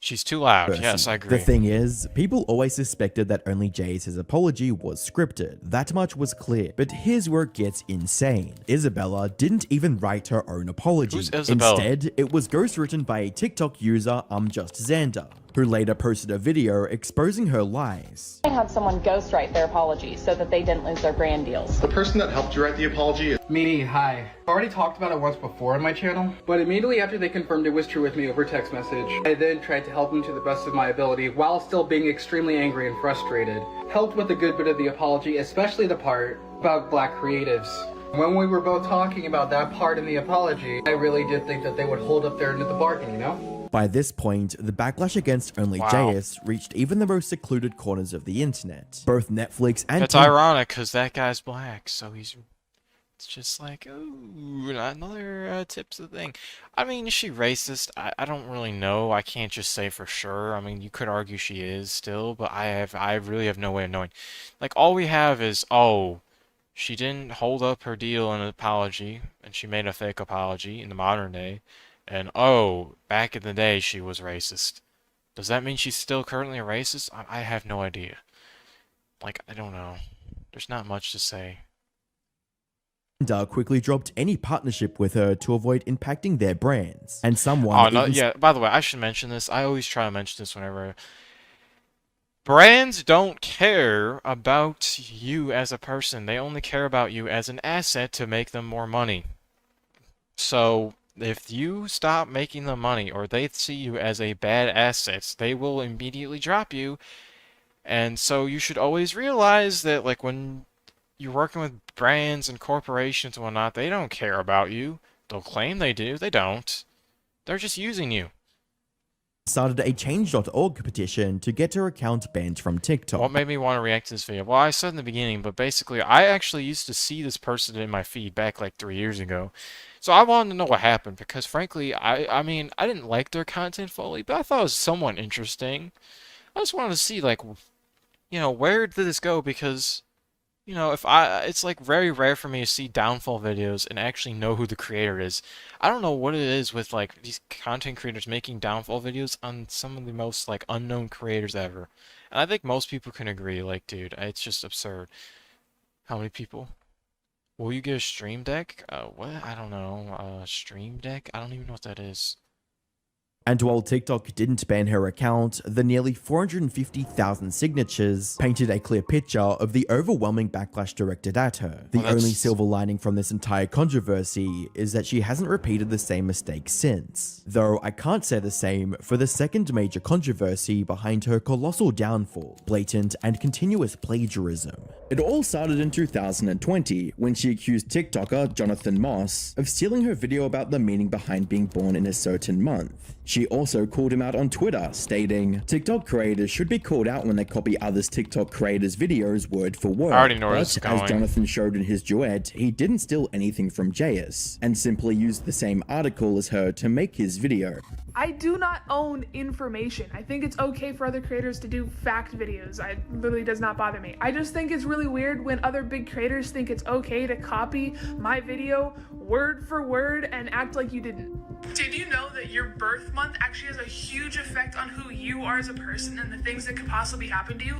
[SPEAKER 1] She's too loud. Yes, I agree.
[SPEAKER 2] The thing is, people always suspected that OnlyJayus' apology was scripted. That much was clear. But here's where it gets insane. Isabella didn't even write her own apology.
[SPEAKER 1] Who's Isabella?
[SPEAKER 2] Instead, it was ghostwritten by a TikTok user, Xander, who later posted a video exposing her lies.
[SPEAKER 12] I had someone ghostwrite their apology so that they didn't lose their brand deals.
[SPEAKER 13] The person that helped you write the apology is
[SPEAKER 14] me. Hi. I've already talked about it once before on my channel, but immediately after they confirmed it was true with me over text message, I then tried to help them to the best of my ability while still being extremely angry and frustrated. Helped with a good bit of the apology, especially the part about black creatives. When we were both talking about that part in the apology, I really did think that they would hold up their end of the bargain, you know?
[SPEAKER 2] By this point, the backlash against OnlyJayus reached even the most secluded corners of the internet. Both Netflix and
[SPEAKER 1] It's ironic, because that guy's black, so he's... It's just like, ooh, another tip to the thing. I mean, is she racist? I don't really know. I can't just say for sure. I mean, you could argue she is still, but I really have no way of knowing. Like, all we have is, oh, she didn't hold up her deal in an apology, and she made a fake apology in the modern day. And, oh, back in the day, she was racist. Does that mean she's still currently a racist? I have no idea. Like, I don't know. There's not much to say.
[SPEAKER 2] Quickly dropped any partnership with her to avoid impacting their brands. And someone...
[SPEAKER 1] Oh, no, yeah, by the way, I should mention this. I always try to mention this whenever... Brands don't care about you as a person. They only care about you as an asset to make them more money. So... if you stop making them money, or they see you as a bad asset, they will immediately drop you. And so you should always realize that, like, when you're working with brands and corporations and whatnot, they don't care about you. They'll claim they do. They don't. They're just using you.
[SPEAKER 2] Started a change.org petition to get her account banned from TikTok.
[SPEAKER 1] What made me want to react to this video? Well, I said in the beginning, but basically, I actually used to see this person in my feed back like 3 years ago. So I wanted to know what happened, because frankly, I mean, I didn't like their content fully, but I thought it was somewhat interesting. I just wanted to see, like, you know, where did this go? Because, you know, it's like very rare for me to see downfall videos and actually know who the creator is. I don't know what it is with, like, these content creators making downfall videos on some of the most, like, unknown creators ever. And I think most people can agree, like, dude, it's just absurd. How many people? Will you get a stream deck? What? I don't know. Stream deck? I don't even know what that is.
[SPEAKER 2] And while TikTok didn't ban her account, the nearly 450,000 signatures painted a clear picture of the overwhelming backlash directed at her. The only silver lining from this entire controversy is that she hasn't repeated the same mistake since. Though I can't say the same for the second major controversy behind her colossal downfall: blatant and continuous plagiarism. It all started in 2020 when she accused TikToker Jonathan Moss of stealing her video about the meaning behind being born in a certain month. She also called him out on Twitter, stating, "TikTok creators should be called out when they copy others' TikTok creators' videos word for word."
[SPEAKER 1] I already know where this is
[SPEAKER 2] But as
[SPEAKER 1] going.
[SPEAKER 2] Jonathan showed in his duet, he didn't steal anything from Jayus, and simply used the same article as her to make his video.
[SPEAKER 3] I do not own information. I think it's okay for other creators to do fact videos. It literally does not bother me. I just think it's really weird when other big creators think it's okay to copy my video word for word and act like you didn't.
[SPEAKER 4] Did you know that your birth month actually has a huge effect on who you are as a person and the things that could possibly happen to you?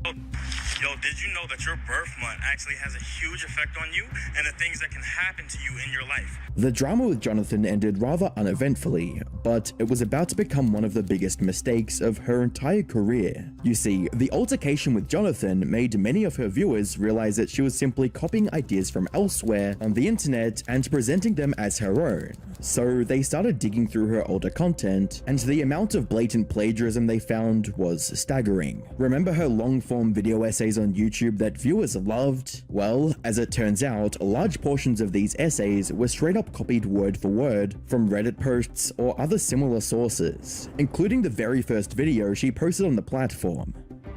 [SPEAKER 15] Yo, did you know that your birth month actually has a huge effect on you and the things that can happen to you in your life?
[SPEAKER 2] The drama with Jonathan ended rather uneventfully, but it was about to become one of the biggest mistakes of her entire career. You see, the altercation with Jonathan made many of her viewers realize that she was simply copying ideas from elsewhere on the internet and presenting them as her own. So they started digging through her older content, and the amount of blatant plagiarism they found was staggering. Remember her long-form video essays on YouTube that viewers loved? Well, as it turns out, large portions of these essays were straight up copied word for word from Reddit posts or other similar sources, including the very first video she posted on the platform.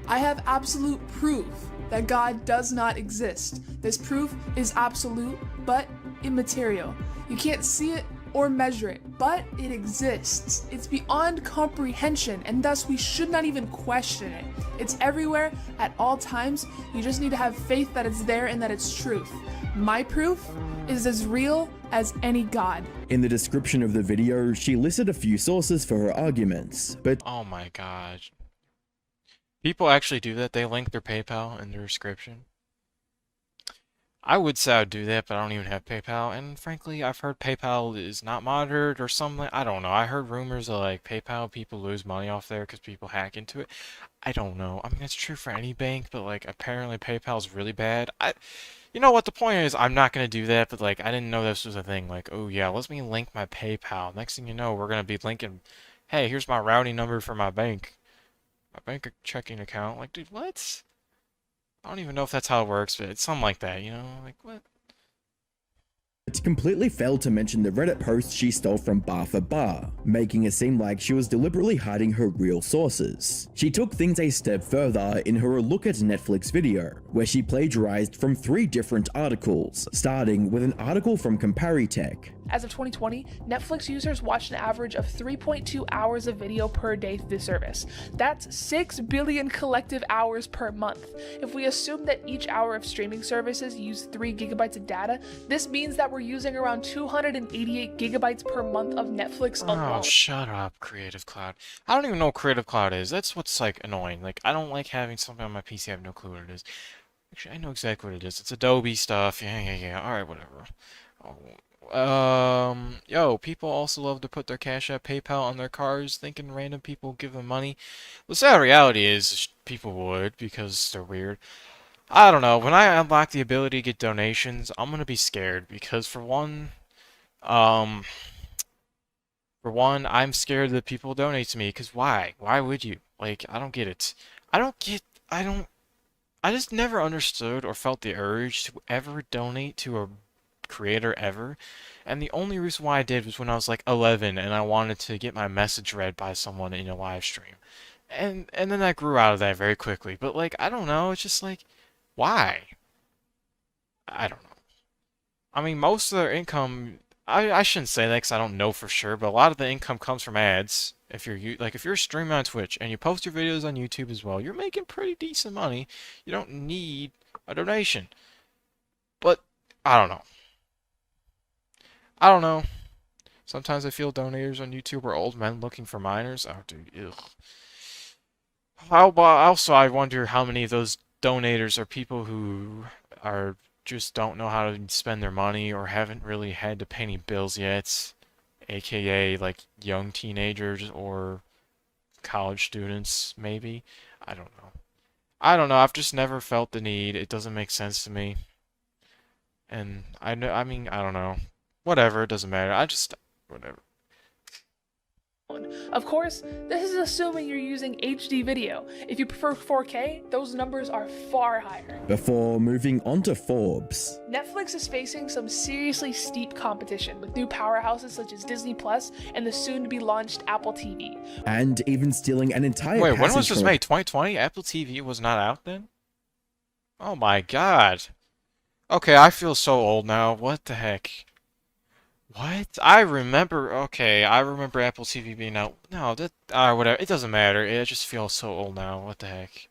[SPEAKER 5] I have absolute proof that God does not exist. This proof is absolute, but immaterial. You can't see it or measure it, but it exists. It's beyond comprehension, and thus we should not even question it. It's everywhere at all times. You just need to have faith that it's there and that it's truth. My proof is as real as any God.
[SPEAKER 2] In the description of the video, she listed a few sources for her arguments, but
[SPEAKER 1] Oh my god. People actually do that? They link their PayPal in their description? I would say I'd do that, but I don't even have PayPal, and frankly, I've heard PayPal is not monitored or something. I don't know. I heard rumors of like PayPal, people lose money off there because people hack into it. I don't know. I mean, it's true for any bank, but like apparently PayPal's really bad. You know what? The point is, I'm not gonna do that, but like I didn't know this was a thing. Like, oh yeah, let me link my PayPal. Next thing you know, we're gonna be linking, hey, here's my routing number for my bank checking account. Like, dude, what? I don't even know if that's how it works, but it's something like that, you know? Like, what?
[SPEAKER 2] it completely failed to mention the Reddit post she stole from Bar for Bar, making it seem like she was deliberately hiding her real sources. She took things a step further in her Look at Netflix video, where she plagiarized from 3 different articles, starting with an article from Comparitech.
[SPEAKER 5] As of 2020, Netflix users watched an average of 3.2 hours of video per day through the service. That's 6 billion collective hours per month. If we assume that each hour of streaming services use 3 gigabytes of data, this means that we're using around 288 gigabytes per month of Netflix alone.
[SPEAKER 1] Oh, shut up, Creative Cloud. I don't even know what Creative Cloud is. That's what's, like, annoying. Like, I don't like having something on my PC. I have no clue what it is. Actually, I know exactly what it is. It's Adobe stuff. Yeah. Alright, whatever. Yo, people also love to put their Cash App, PayPal on their cars, thinking random people give them money. The sad reality is people would, because they're weird. I don't know. When I unlock the ability to get donations, I'm gonna be scared because for one, I'm scared that people donate to me. Because why? Why would you? Like, I don't get it. I just never understood or felt the urge to ever donate to a creator ever. And the only reason why I did was when I was like 11 and I wanted to get my message read by someone in a live stream. And then I grew out of that very quickly. But like, I don't know. It's just like, why? I don't know. I mean, most of their income, I shouldn't say that because I don't know for sure, but a lot of the income comes from ads. If you're streaming on Twitch and you post your videos on YouTube as well, you're making pretty decent money. You don't need a donation. But I don't know. Sometimes I feel donators on YouTube are old men looking for minors. Oh, dude, ugh. Also, I wonder how many of those donators are people who are just don't know how to spend their money or haven't really had to pay any bills yet, aka like young teenagers or college students, maybe. I don't know. I don't know. I've just never felt the need. It doesn't make sense to me. And I know, I mean, I don't know. Whatever, it doesn't matter. Whatever.
[SPEAKER 5] Of course, this is assuming you're using HD video. If you prefer 4K, those numbers are far higher.
[SPEAKER 2] Before moving on to Forbes.
[SPEAKER 5] Netflix is facing some seriously steep competition with new powerhouses such as Disney Plus and the soon-to-be-launched Apple TV.
[SPEAKER 2] And even stealing an entire
[SPEAKER 1] Wait, when was
[SPEAKER 2] passage
[SPEAKER 1] this
[SPEAKER 2] from-
[SPEAKER 1] made? 2020? Apple TV was not out then? Oh my god. Okay, I feel so old now. What the heck? What? I remember Apple TV being out. No, whatever. It doesn't matter. It just feels so old now. What the heck?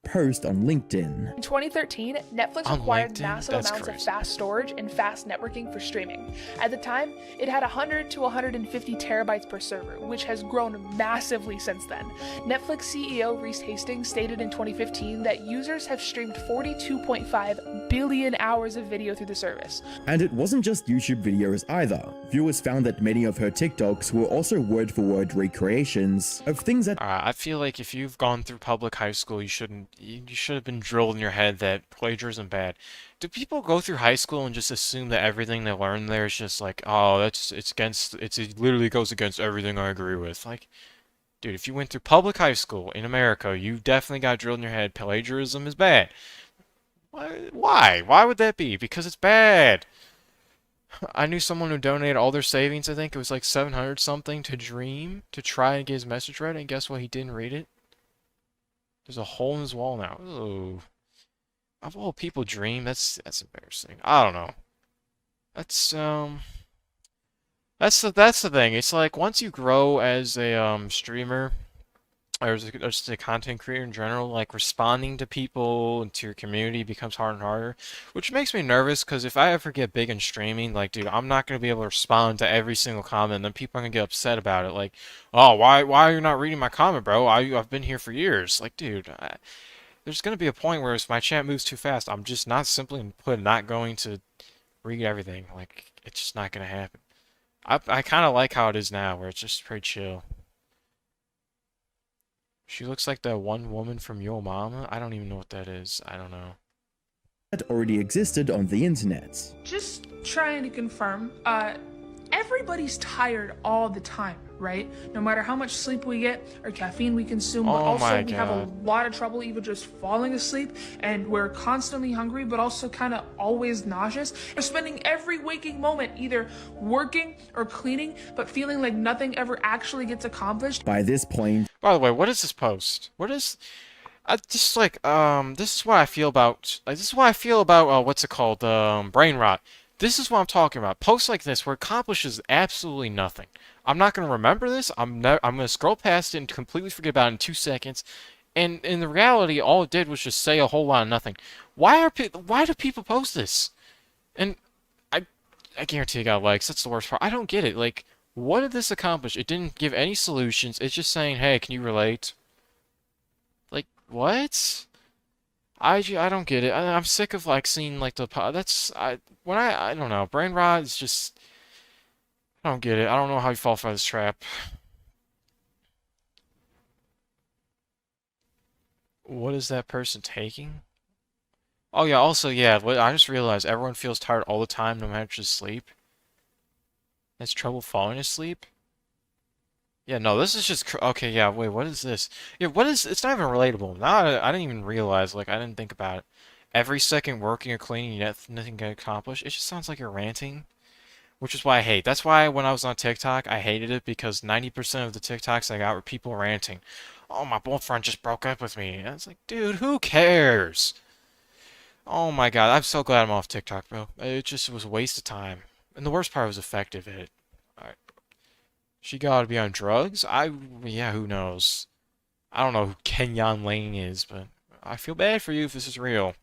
[SPEAKER 2] Post on LinkedIn.
[SPEAKER 5] In 2013, Netflix
[SPEAKER 1] On
[SPEAKER 5] acquired
[SPEAKER 1] LinkedIn?
[SPEAKER 5] massive
[SPEAKER 1] That's
[SPEAKER 5] amounts
[SPEAKER 1] crazy.
[SPEAKER 5] of fast storage and fast networking for streaming. At the time, it had 100 to 150 terabytes per server, which has grown massively since then. Netflix CEO Reese Hastings stated in 2015 that users have streamed 42.5 billion hours of video through the service.
[SPEAKER 2] And it wasn't just YouTube videos either. Viewers found that many of her TikToks were also word-for-word recreations of things that
[SPEAKER 1] I feel like if you've gone through public high school, you should have been drilled in your head that plagiarism bad. Do people go through high school and just assume that everything they learn there is just like, oh, it literally goes against everything I agree with? Like, dude, if you went through public high school in America, you definitely got drilled in your head plagiarism is bad. Why? Why would that be? Because it's bad. I knew someone who donated all their savings, I think it was like 700 something, to Dream to try and get his message read, and guess what? He didn't read it. There's a hole in his wall now. Ooh. Of all people, Dream, that's embarrassing. I don't know. That's the thing. It's like once you grow as a streamer or just a content creator in general, like responding to people and to your community becomes harder and harder, which makes me nervous because if I ever get big in streaming, like, dude, I'm not gonna be able to respond to every single comment, and then people are gonna get upset about it, like, oh, why are you not reading my comment, bro? I've been here for years. Like, dude, there's gonna be a point where if my chat moves too fast, I'm just not going to read everything. Like, it's just not gonna happen. I kind of like how it is now, where it's just pretty chill. She looks like that one woman from Yo Mama. I don't even know what that is. I don't know.
[SPEAKER 2] that already existed on the internet.
[SPEAKER 3] Just trying to confirm, everybody's tired all the time, right? No matter how much sleep we get or caffeine we consume, but also we have a lot of trouble even just falling asleep, and we're constantly hungry, but also kind of always nauseous. We're spending every waking moment either working or cleaning, but feeling like nothing ever actually gets accomplished.
[SPEAKER 2] By this point,
[SPEAKER 1] by the way, what is this post? What is? Just like this is what I feel about. What's it called? Brain rot. This is what I'm talking about. Posts like this where it accomplishes absolutely nothing. I'm not gonna remember this. I'm gonna scroll past it and completely forget about it in 2 seconds. And in the reality, all it did was just say a whole lot of nothing. Why do people post this? And I guarantee you got likes. That's the worst part. I don't get it. Like, what did this accomplish? It didn't give any solutions. It's just saying, hey, can you relate? Like, what? I don't get it. I'm sick of like seeing like I don't know. Brain rot is just, I don't get it. I don't know how you fall for this trap. What is that person taking? Oh yeah, also yeah, I just realized everyone feels tired all the time no matter just sleep. Has trouble falling asleep? Yeah, no, this is just okay, yeah, wait, what is this? Yeah, it's not even relatable. Now I didn't even realize, like, I didn't think about it. Every second working or cleaning, yet nothing get accomplished. It just sounds like you're ranting. Which is why I hate. That's why when I was on TikTok, I hated it because 90% of the TikToks I got were people ranting. Oh, my boyfriend just broke up with me. And it's like, dude, who cares? Oh my god, I'm so glad I'm off TikTok, bro. It was a waste of time. And the worst part was effective at it. Alright. She gotta be on drugs? Yeah, who knows? I don't know who Kenyon Lane is, but I feel bad for you if this is real.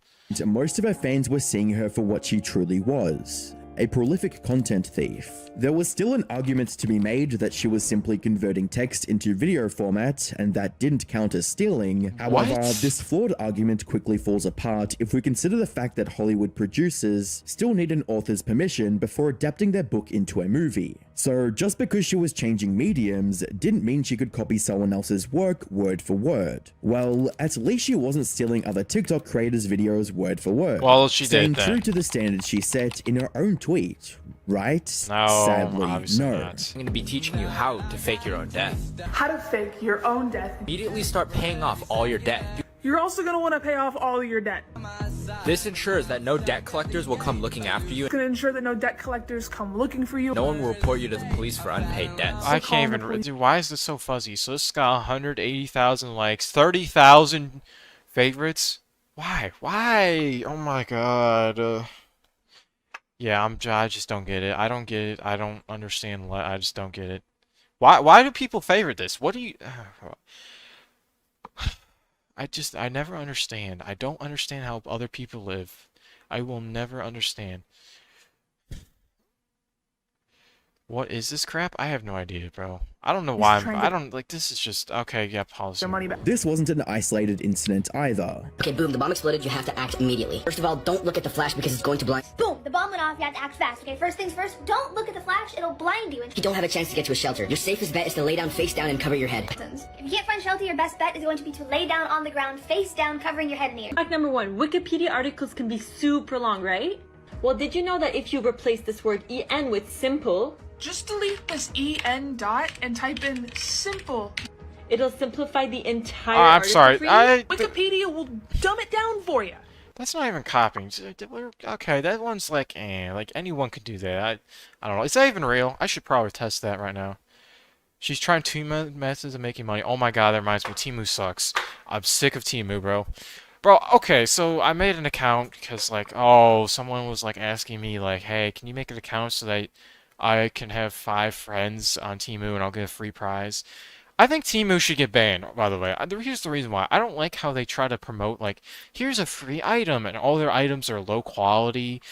[SPEAKER 2] most of her fans were seeing her for what she truly was, a prolific content thief. There was still an argument to be made that she was simply converting text into video format, and that didn't count as stealing. However, this flawed argument quickly falls apart if we consider the fact that Hollywood producers still need an author's permission before adapting their book into a movie. So just because she was changing mediums didn't mean she could copy someone else's work word for word. Well, at least she wasn't stealing other TikTok creators' videos word for word.
[SPEAKER 1] Well, she
[SPEAKER 2] staying
[SPEAKER 1] did that.
[SPEAKER 2] true to the standards she set in her own tweet, right?
[SPEAKER 1] No,
[SPEAKER 2] sadly,
[SPEAKER 1] obviously
[SPEAKER 2] no.
[SPEAKER 1] not.
[SPEAKER 16] I'm going to be teaching you how to fake your own death.
[SPEAKER 3] How to fake your own death.
[SPEAKER 16] Immediately start paying off all your debt.
[SPEAKER 3] You're also going to want to pay off all your debt.
[SPEAKER 16] This ensures that no debt collectors will come looking after you.
[SPEAKER 3] It's going to ensure that no debt collectors come looking for you.
[SPEAKER 16] No one will report you to the police for unpaid debts.
[SPEAKER 1] I can't even read. Dude, why is this so fuzzy? So this got 180,000 likes, 30,000 favorites. Why? Why? Oh my god. Yeah, I just don't get it. I don't get it. I don't understand. I just don't get it. Why do people favorite this? What do you... I never understand. I don't understand how other people live. I will never understand. What is this crap? I have no idea, bro. I don't know why I don't, like, this is just, okay, yeah, policy.
[SPEAKER 2] This wasn't an isolated incident either.
[SPEAKER 17] Okay, boom, the bomb exploded, you have to act immediately. First of all, don't look at the flash because it's going to blind.
[SPEAKER 18] Boom, the bomb went off, you have to act fast. Okay, first things first, don't look at the flash, it'll blind you.
[SPEAKER 17] You don't have a chance to get to a shelter. Your safest bet is to lay down face down and cover your head.
[SPEAKER 18] If you can't find shelter, your best bet is going to be to lay down on the ground, face down, covering your head and ears.
[SPEAKER 19] Fact number 1, Wikipedia articles can be super long, right? Well, did you know that if you replace this word en with simple,
[SPEAKER 3] just delete this en dot and type in simple.
[SPEAKER 19] It'll simplify the entire
[SPEAKER 1] I'm sorry.
[SPEAKER 3] Wikipedia will dumb it down for you.
[SPEAKER 1] That's not even copying. Okay, that one's like, like anyone could do that. I don't know. Is that even real? I should probably test that right now. She's trying two methods of making money. Oh my god, that reminds me. Temu sucks. I'm sick of Temu, bro. Bro, okay, so I made an account because, like, oh, someone was, like, asking me, like, hey, can you make an account so that I can have 5 friends on Temu and I'll get a free prize? I think Temu should get banned, by the way. Here's the reason why. I don't like how they try to promote, like, here's a free item and all their items are low quality.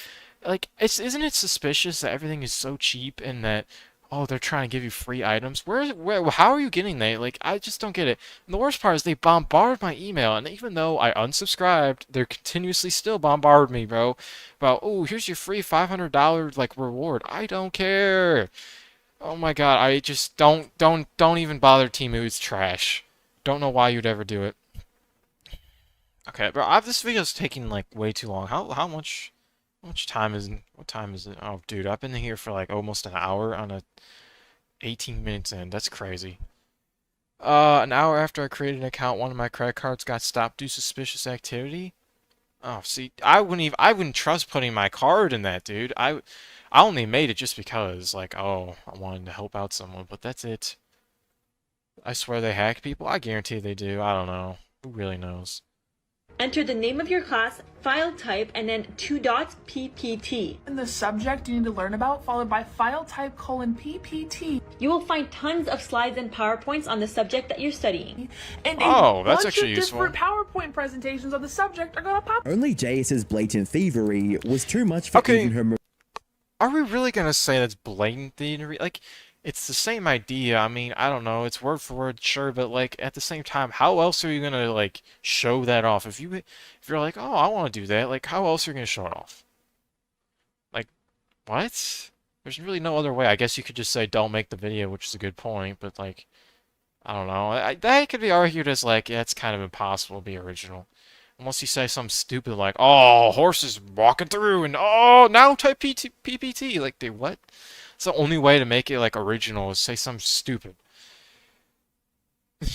[SPEAKER 1] Like, isn't it suspicious that everything is so cheap and that, oh, they're trying to give you free items? How are you getting that? Like, I just don't get it. And the worst part is they bombard my email, and even though I unsubscribed, they're continuously still bombard me, bro. About, oh, here's your free $500 like reward. I don't care. Oh my god, I just don't even bother Temu. It's trash. Don't know why you'd ever do it. Okay, bro, this video's taking like way too long. How much time is it? What time is it? Oh, dude, I've been here for like almost an hour on a 18 minutes in. That's crazy. An hour after I created an account, one of my credit cards got stopped due to suspicious activity. Oh, see, I wouldn't trust putting my card in that, dude. I only made it just because, like, oh, I wanted to help out someone, but that's it. I swear they hack people. I guarantee they do. I don't know. Who really knows?
[SPEAKER 19] enter the name of your class, file type, and then 2 dots PPT.
[SPEAKER 3] And the subject you need to learn about, followed by file type : PPT.
[SPEAKER 19] You will find tons of slides and PowerPoints on the subject that you're studying.
[SPEAKER 3] And
[SPEAKER 2] that's actually
[SPEAKER 3] useful. Different PowerPoint presentations on the subject are gonna pop.
[SPEAKER 2] OnlyJayus' blatant thievery was too much for even her.
[SPEAKER 1] Are we really gonna say that's blatant thievery? Like, it's the same idea. I mean, I don't know. It's word for word, sure, but like at the same time, how else are you gonna like show that off? If you're like, oh, I want to do that, like, how else are you gonna show it off? Like, what? There's really no other way. I guess you could just say don't make the video, which is a good point, but like, I don't know. That could be argued as like, yeah, it's kind of impossible to be original. Unless you say something stupid like, oh, horses walking through, and oh, now type PPT. Like, dude, what? It's the only way to make it like original is say something stupid.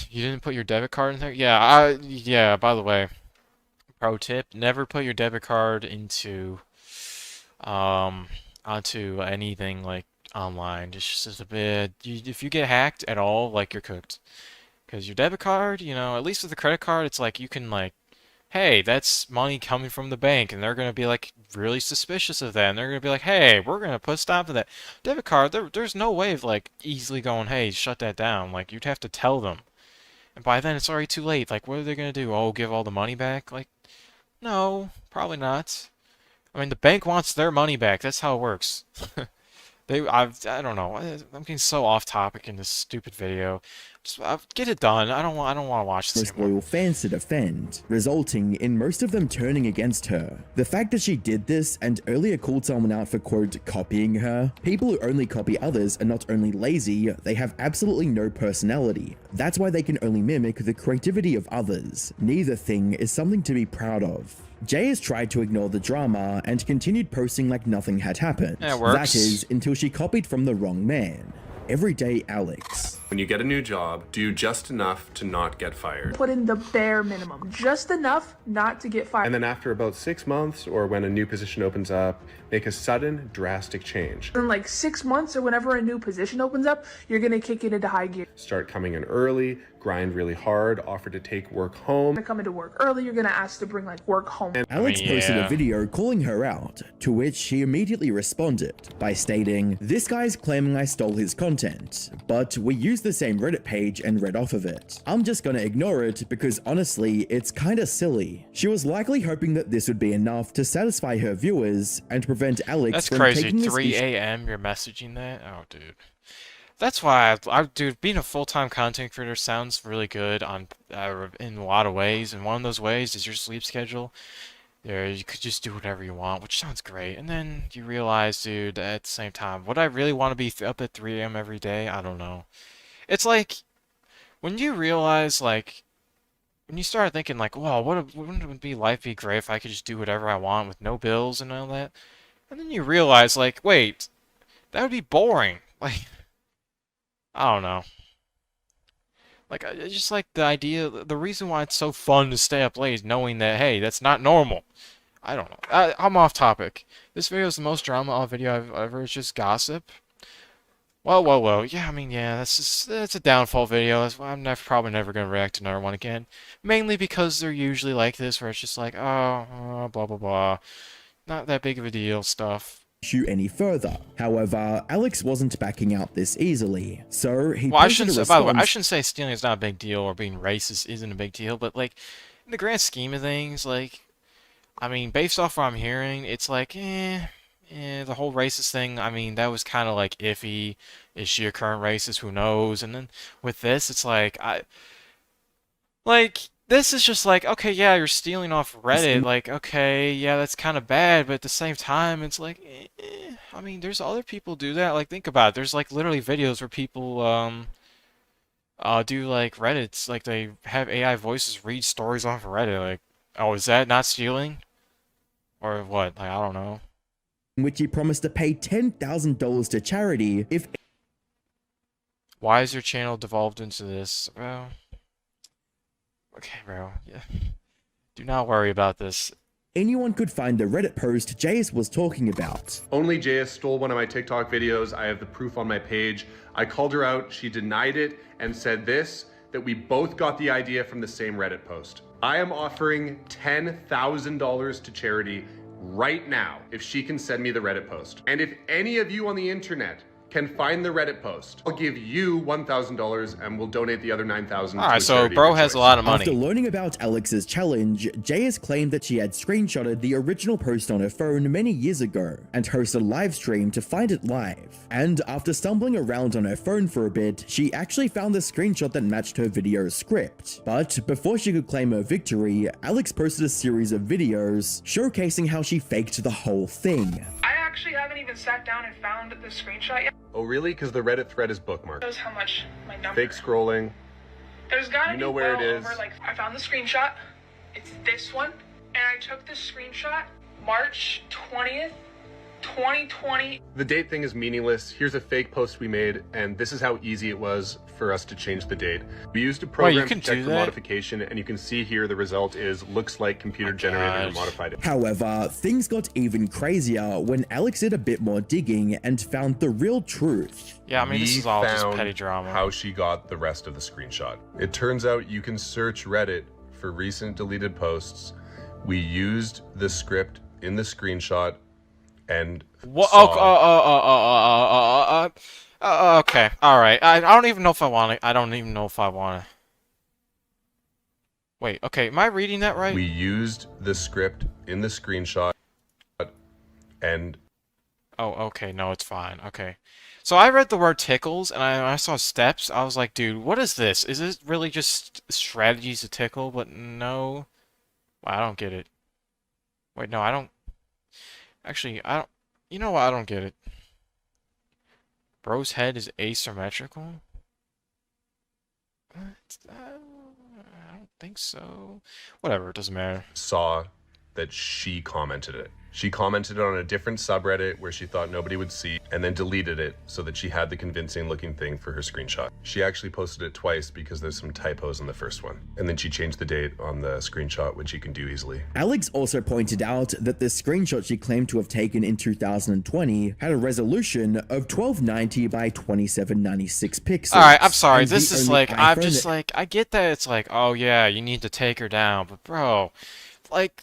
[SPEAKER 1] You didn't put your debit card in there? Yeah, yeah, by the way, pro tip, never put your debit card into onto anything like online. Just a bit, if you get hacked at all, like, you're cooked. Because your debit card, you know, at least with the credit card, it's like you can like, hey, that's money coming from the bank, and they're going to be, like, really suspicious of that, and they're going to be like, hey, we're going to put a stop to that. Debit card, there's no way of, like, easily going, hey, shut that down. Like, you'd have to tell them. And by then, it's already too late. Like, what are they going to do? Oh, give all the money back? Like, no, probably not. I mean, the bank wants their money back. That's how it works. I don't know. I'm getting so off topic in this stupid video. Just get it done. I don't want to watch this
[SPEAKER 2] most
[SPEAKER 1] anymore.
[SPEAKER 2] loyal fans to defend, resulting in most of them turning against her. The fact that she did this and earlier called someone out for quote copying her, people who only copy others are not only lazy, they have absolutely no personality. That's why they can only mimic the creativity of others. Neither thing is something to be proud of. Jayus tried to ignore the drama and continued posting like nothing had happened.
[SPEAKER 1] Yeah, it works.
[SPEAKER 2] That is, until she copied from the wrong man. Everyday Alex.
[SPEAKER 20] When you get a new job, do just enough to not get fired.
[SPEAKER 3] Put in the bare minimum, just enough not to get fired.
[SPEAKER 20] And then after about 6 months, or when a new position opens up, make a sudden, drastic change.
[SPEAKER 3] In like 6 months or whenever a new position opens up, you're gonna kick it into high gear.
[SPEAKER 20] Start coming in early, grind really hard, offer to take work home.
[SPEAKER 3] You're gonna come into work early, you're gonna ask to bring like work home.
[SPEAKER 2] Alex posted a video calling her out, to which she immediately responded by stating, "This guy's claiming I stole his content, but we used the same Reddit page and read off of it. I'm just gonna ignore it because honestly, it's kinda silly." She was likely hoping that this would be enough to satisfy her viewers and prevent Alex
[SPEAKER 1] That's
[SPEAKER 2] from
[SPEAKER 1] crazy.
[SPEAKER 2] taking this
[SPEAKER 1] 3
[SPEAKER 2] issue.
[SPEAKER 1] a.m. You're messaging that? Oh, dude. That's why, dude, being a full-time content creator sounds really good on in a lot of ways, and one of those ways is your sleep schedule. There, you could just do whatever you want, which sounds great. And then you realize, dude, at the same time, would I really want to be up at 3 a.m. every day? I don't know. It's like, when you realize, like, when you start thinking, like, wow, wouldn't it be life be great if I could just do whatever I want with no bills and all that? And then you realize, like, wait, that would be boring. Like, I don't know. Like, I just like the idea, the reason why it's so fun to stay up late is knowing that, hey, that's not normal. I don't know. I'm off topic. This video is the most drama video I've ever. It's just gossip. Well. Yeah, I mean, yeah, that's a downfall video. That's why I'm probably never gonna react to another one again. Mainly because they're usually like this, where it's just like, oh, blah blah blah, not that big of a deal stuff.
[SPEAKER 2] Any further. However, Alex wasn't backing out this easily, so he
[SPEAKER 1] Well, I
[SPEAKER 2] posted
[SPEAKER 1] shouldn't
[SPEAKER 2] a
[SPEAKER 1] say, by the way, I
[SPEAKER 2] response-
[SPEAKER 1] shouldn't say stealing is not a big deal or being racist isn't a big deal, but like in the grand scheme of things, like I mean, based off what I'm hearing, it's like, the whole racist thing, I mean, that was kind of like iffy. Is she a current racist? Who knows? And then with this, it's like this is just like, okay, yeah, you're stealing off Reddit. Like, okay, yeah, that's kind of bad, but at the same time, it's like, I mean, there's other people do that. Like, think about it. There's like literally videos where people do like Reddits, like they have AI voices read stories off of Reddit. Like, oh, is that not stealing? Or what? Like, I don't know.
[SPEAKER 2] in which he promised to pay $10,000 to charity if
[SPEAKER 1] Why is your channel devolved into this? Well, okay, bro. Yeah. Do not worry about this.
[SPEAKER 2] anyone could find the Reddit post Jayus was talking about.
[SPEAKER 20] OnlyJayus stole one of my TikTok videos. I have the proof on my page. I called her out. She denied it and said this, that we both got the idea from the same Reddit post. I am offering $10,000 to charity right now if she can send me the Reddit post. And if any of you on the internet can find the Reddit post, I'll give you $1,000 and we'll donate the other $9,000.
[SPEAKER 1] Alright, so bro has a lot of money.
[SPEAKER 2] After learning about Alex's challenge, Jayus claimed that she had screenshotted the original post on her phone many years ago and hosted a live stream to find it live. And after stumbling around on her phone for a bit, she actually found the screenshot that matched her video script. But before she could claim her victory, Alex posted a series of videos showcasing how she faked the whole thing.
[SPEAKER 4] I actually haven't even sat down and found the screenshot yet.
[SPEAKER 20] Oh really? Because the Reddit thread is bookmarked.
[SPEAKER 4] Shows how much my number.
[SPEAKER 20] Fake scrolling.
[SPEAKER 4] There's gotta
[SPEAKER 20] You
[SPEAKER 4] be
[SPEAKER 20] know where
[SPEAKER 4] well
[SPEAKER 20] it is.
[SPEAKER 4] over, like, I found the screenshot. It's this one. And I took the screenshot March 20th, 2020.
[SPEAKER 20] The date thing is meaningless. Here's a fake post we made, and this is how easy it was for us to change the date. We used a program to check for modification, and you can see here the result is looks like computer generated or modified it.
[SPEAKER 2] However, things got even crazier when Alex did a bit more digging and found the real truth.
[SPEAKER 1] Yeah, I mean, this is all just petty drama.
[SPEAKER 20] How she got the rest of the screenshot. It turns out you can search Reddit for recent deleted posts. We used the script in the screenshot and
[SPEAKER 1] What?
[SPEAKER 20] saw
[SPEAKER 1] Okay, all right. I don't even know if I want to. I don't even know if I want to. Wait. Okay, am I reading that right?
[SPEAKER 20] We used the script in the screenshot And
[SPEAKER 1] Oh, okay, no, it's fine. Okay. So I read the word tickles, and I saw steps. I was like, dude, what is this? Is this really just strategies to tickle? But no. I don't get it. Wait, no, I don't. Actually, I don't. You know what? I don't get it. Bro's head is asymmetrical? What? I don't think so. Whatever, it doesn't matter.
[SPEAKER 20] saw that she commented it. She commented it on a different subreddit where she thought nobody would see, and then deleted it so that she had the convincing looking thing for her screenshot. She actually posted it twice because there's some typos in the first one. And then she changed the date on the screenshot, which you can do easily.
[SPEAKER 2] Alex also pointed out that the screenshot she claimed to have taken in 2020 had a resolution of 1290 by 2796 pixels.
[SPEAKER 1] Alright, I'm sorry.
[SPEAKER 2] And
[SPEAKER 1] This
[SPEAKER 2] the
[SPEAKER 1] is
[SPEAKER 2] only
[SPEAKER 1] like, I'm
[SPEAKER 2] iPhone
[SPEAKER 1] just
[SPEAKER 2] that-
[SPEAKER 1] like, I get that it's like, oh yeah, you need to take her down, but bro, like,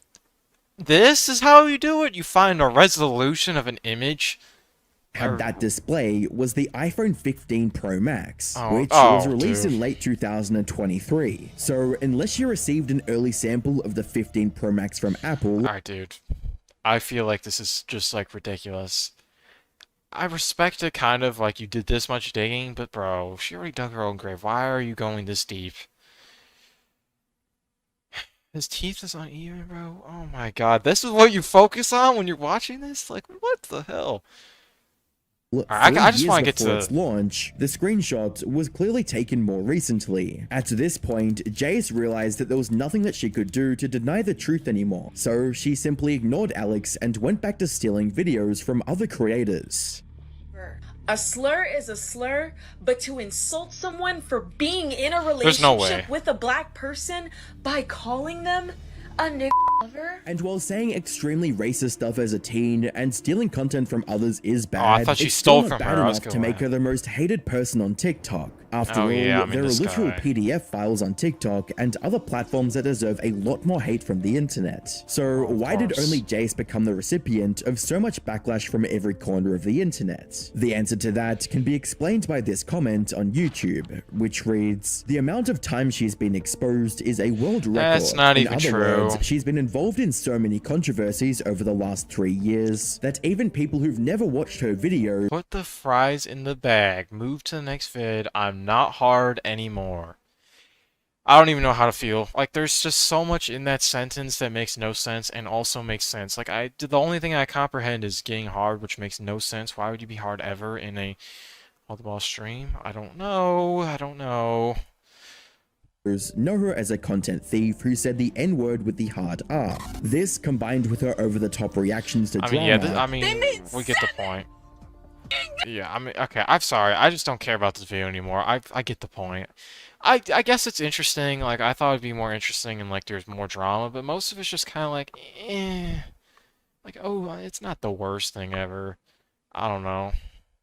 [SPEAKER 1] this is how you do it? You find a resolution of an image?
[SPEAKER 2] had that display was the iPhone 15 Pro Max, which
[SPEAKER 1] oh,
[SPEAKER 2] was released
[SPEAKER 1] dude.
[SPEAKER 2] in late 2023. So unless you received an early sample of the 15 Pro Max from Apple...
[SPEAKER 1] Alright, dude. I feel like this is just, like, ridiculous. I respect it kind of, like, you did this much digging, but bro, she already dug her own grave. Why are you going this deep? His teeth is uneven, bro. Oh my god, this is what you focus on when you're watching this? Like, what the hell? I just want to get to
[SPEAKER 2] its launch, the screenshot was clearly taken more recently. At this point, Jayus realized that there was nothing that she could do to deny the truth anymore, so she simply ignored Alex and went back to stealing videos from other creators.
[SPEAKER 7] A slur is a slur, but to insult someone for being in a
[SPEAKER 1] There's no
[SPEAKER 7] relationship
[SPEAKER 1] way.
[SPEAKER 7] with a black person by calling them a nigger lover?
[SPEAKER 2] And while saying extremely racist stuff as a teen and stealing content from others is bad,
[SPEAKER 1] I thought she
[SPEAKER 2] it's
[SPEAKER 1] stole
[SPEAKER 2] still not
[SPEAKER 1] from
[SPEAKER 2] bad
[SPEAKER 1] her. I was
[SPEAKER 2] enough to
[SPEAKER 1] gonna
[SPEAKER 2] make her the most hated person on TikTok. After
[SPEAKER 1] Oh,
[SPEAKER 2] all,
[SPEAKER 1] yeah, I mean,
[SPEAKER 2] there are
[SPEAKER 1] this
[SPEAKER 2] literal
[SPEAKER 1] guy.
[SPEAKER 2] PDF files on TikTok and other platforms that deserve a lot more hate from the internet. So why did
[SPEAKER 1] course.
[SPEAKER 2] only Jayus become the recipient of so much backlash from every corner of the internet? The answer to that can be explained by this comment on YouTube, which reads, "The amount of time she's been exposed is a world record.
[SPEAKER 1] That's not
[SPEAKER 2] In
[SPEAKER 1] even
[SPEAKER 2] other
[SPEAKER 1] true.
[SPEAKER 2] words, she's been involved in so many controversies over the last 3 years that even people who've never watched her videos
[SPEAKER 1] Put the fries in the bag. Move to the next vid. I'm not hard anymore. I don't even know how to feel. Like, there's just so much in that sentence that makes no sense and also makes sense. Like, the only thing I comprehend is getting hard, which makes no sense. Why would you be hard ever in a all-the-ball stream? I don't know. I don't know.
[SPEAKER 2] know her as a content thief who said the N-word with the hard R. This, combined with her over-the-top reactions to
[SPEAKER 1] I mean,
[SPEAKER 2] drama,
[SPEAKER 1] yeah, we get the point. Yeah, I mean, okay, I'm sorry. I just don't care about this video anymore. I get the point. I guess it's interesting. Like, I thought it'd be more interesting and, like, there's more drama, but most of it's just kind of like, eh. Like, oh, it's not the worst thing ever. I don't know.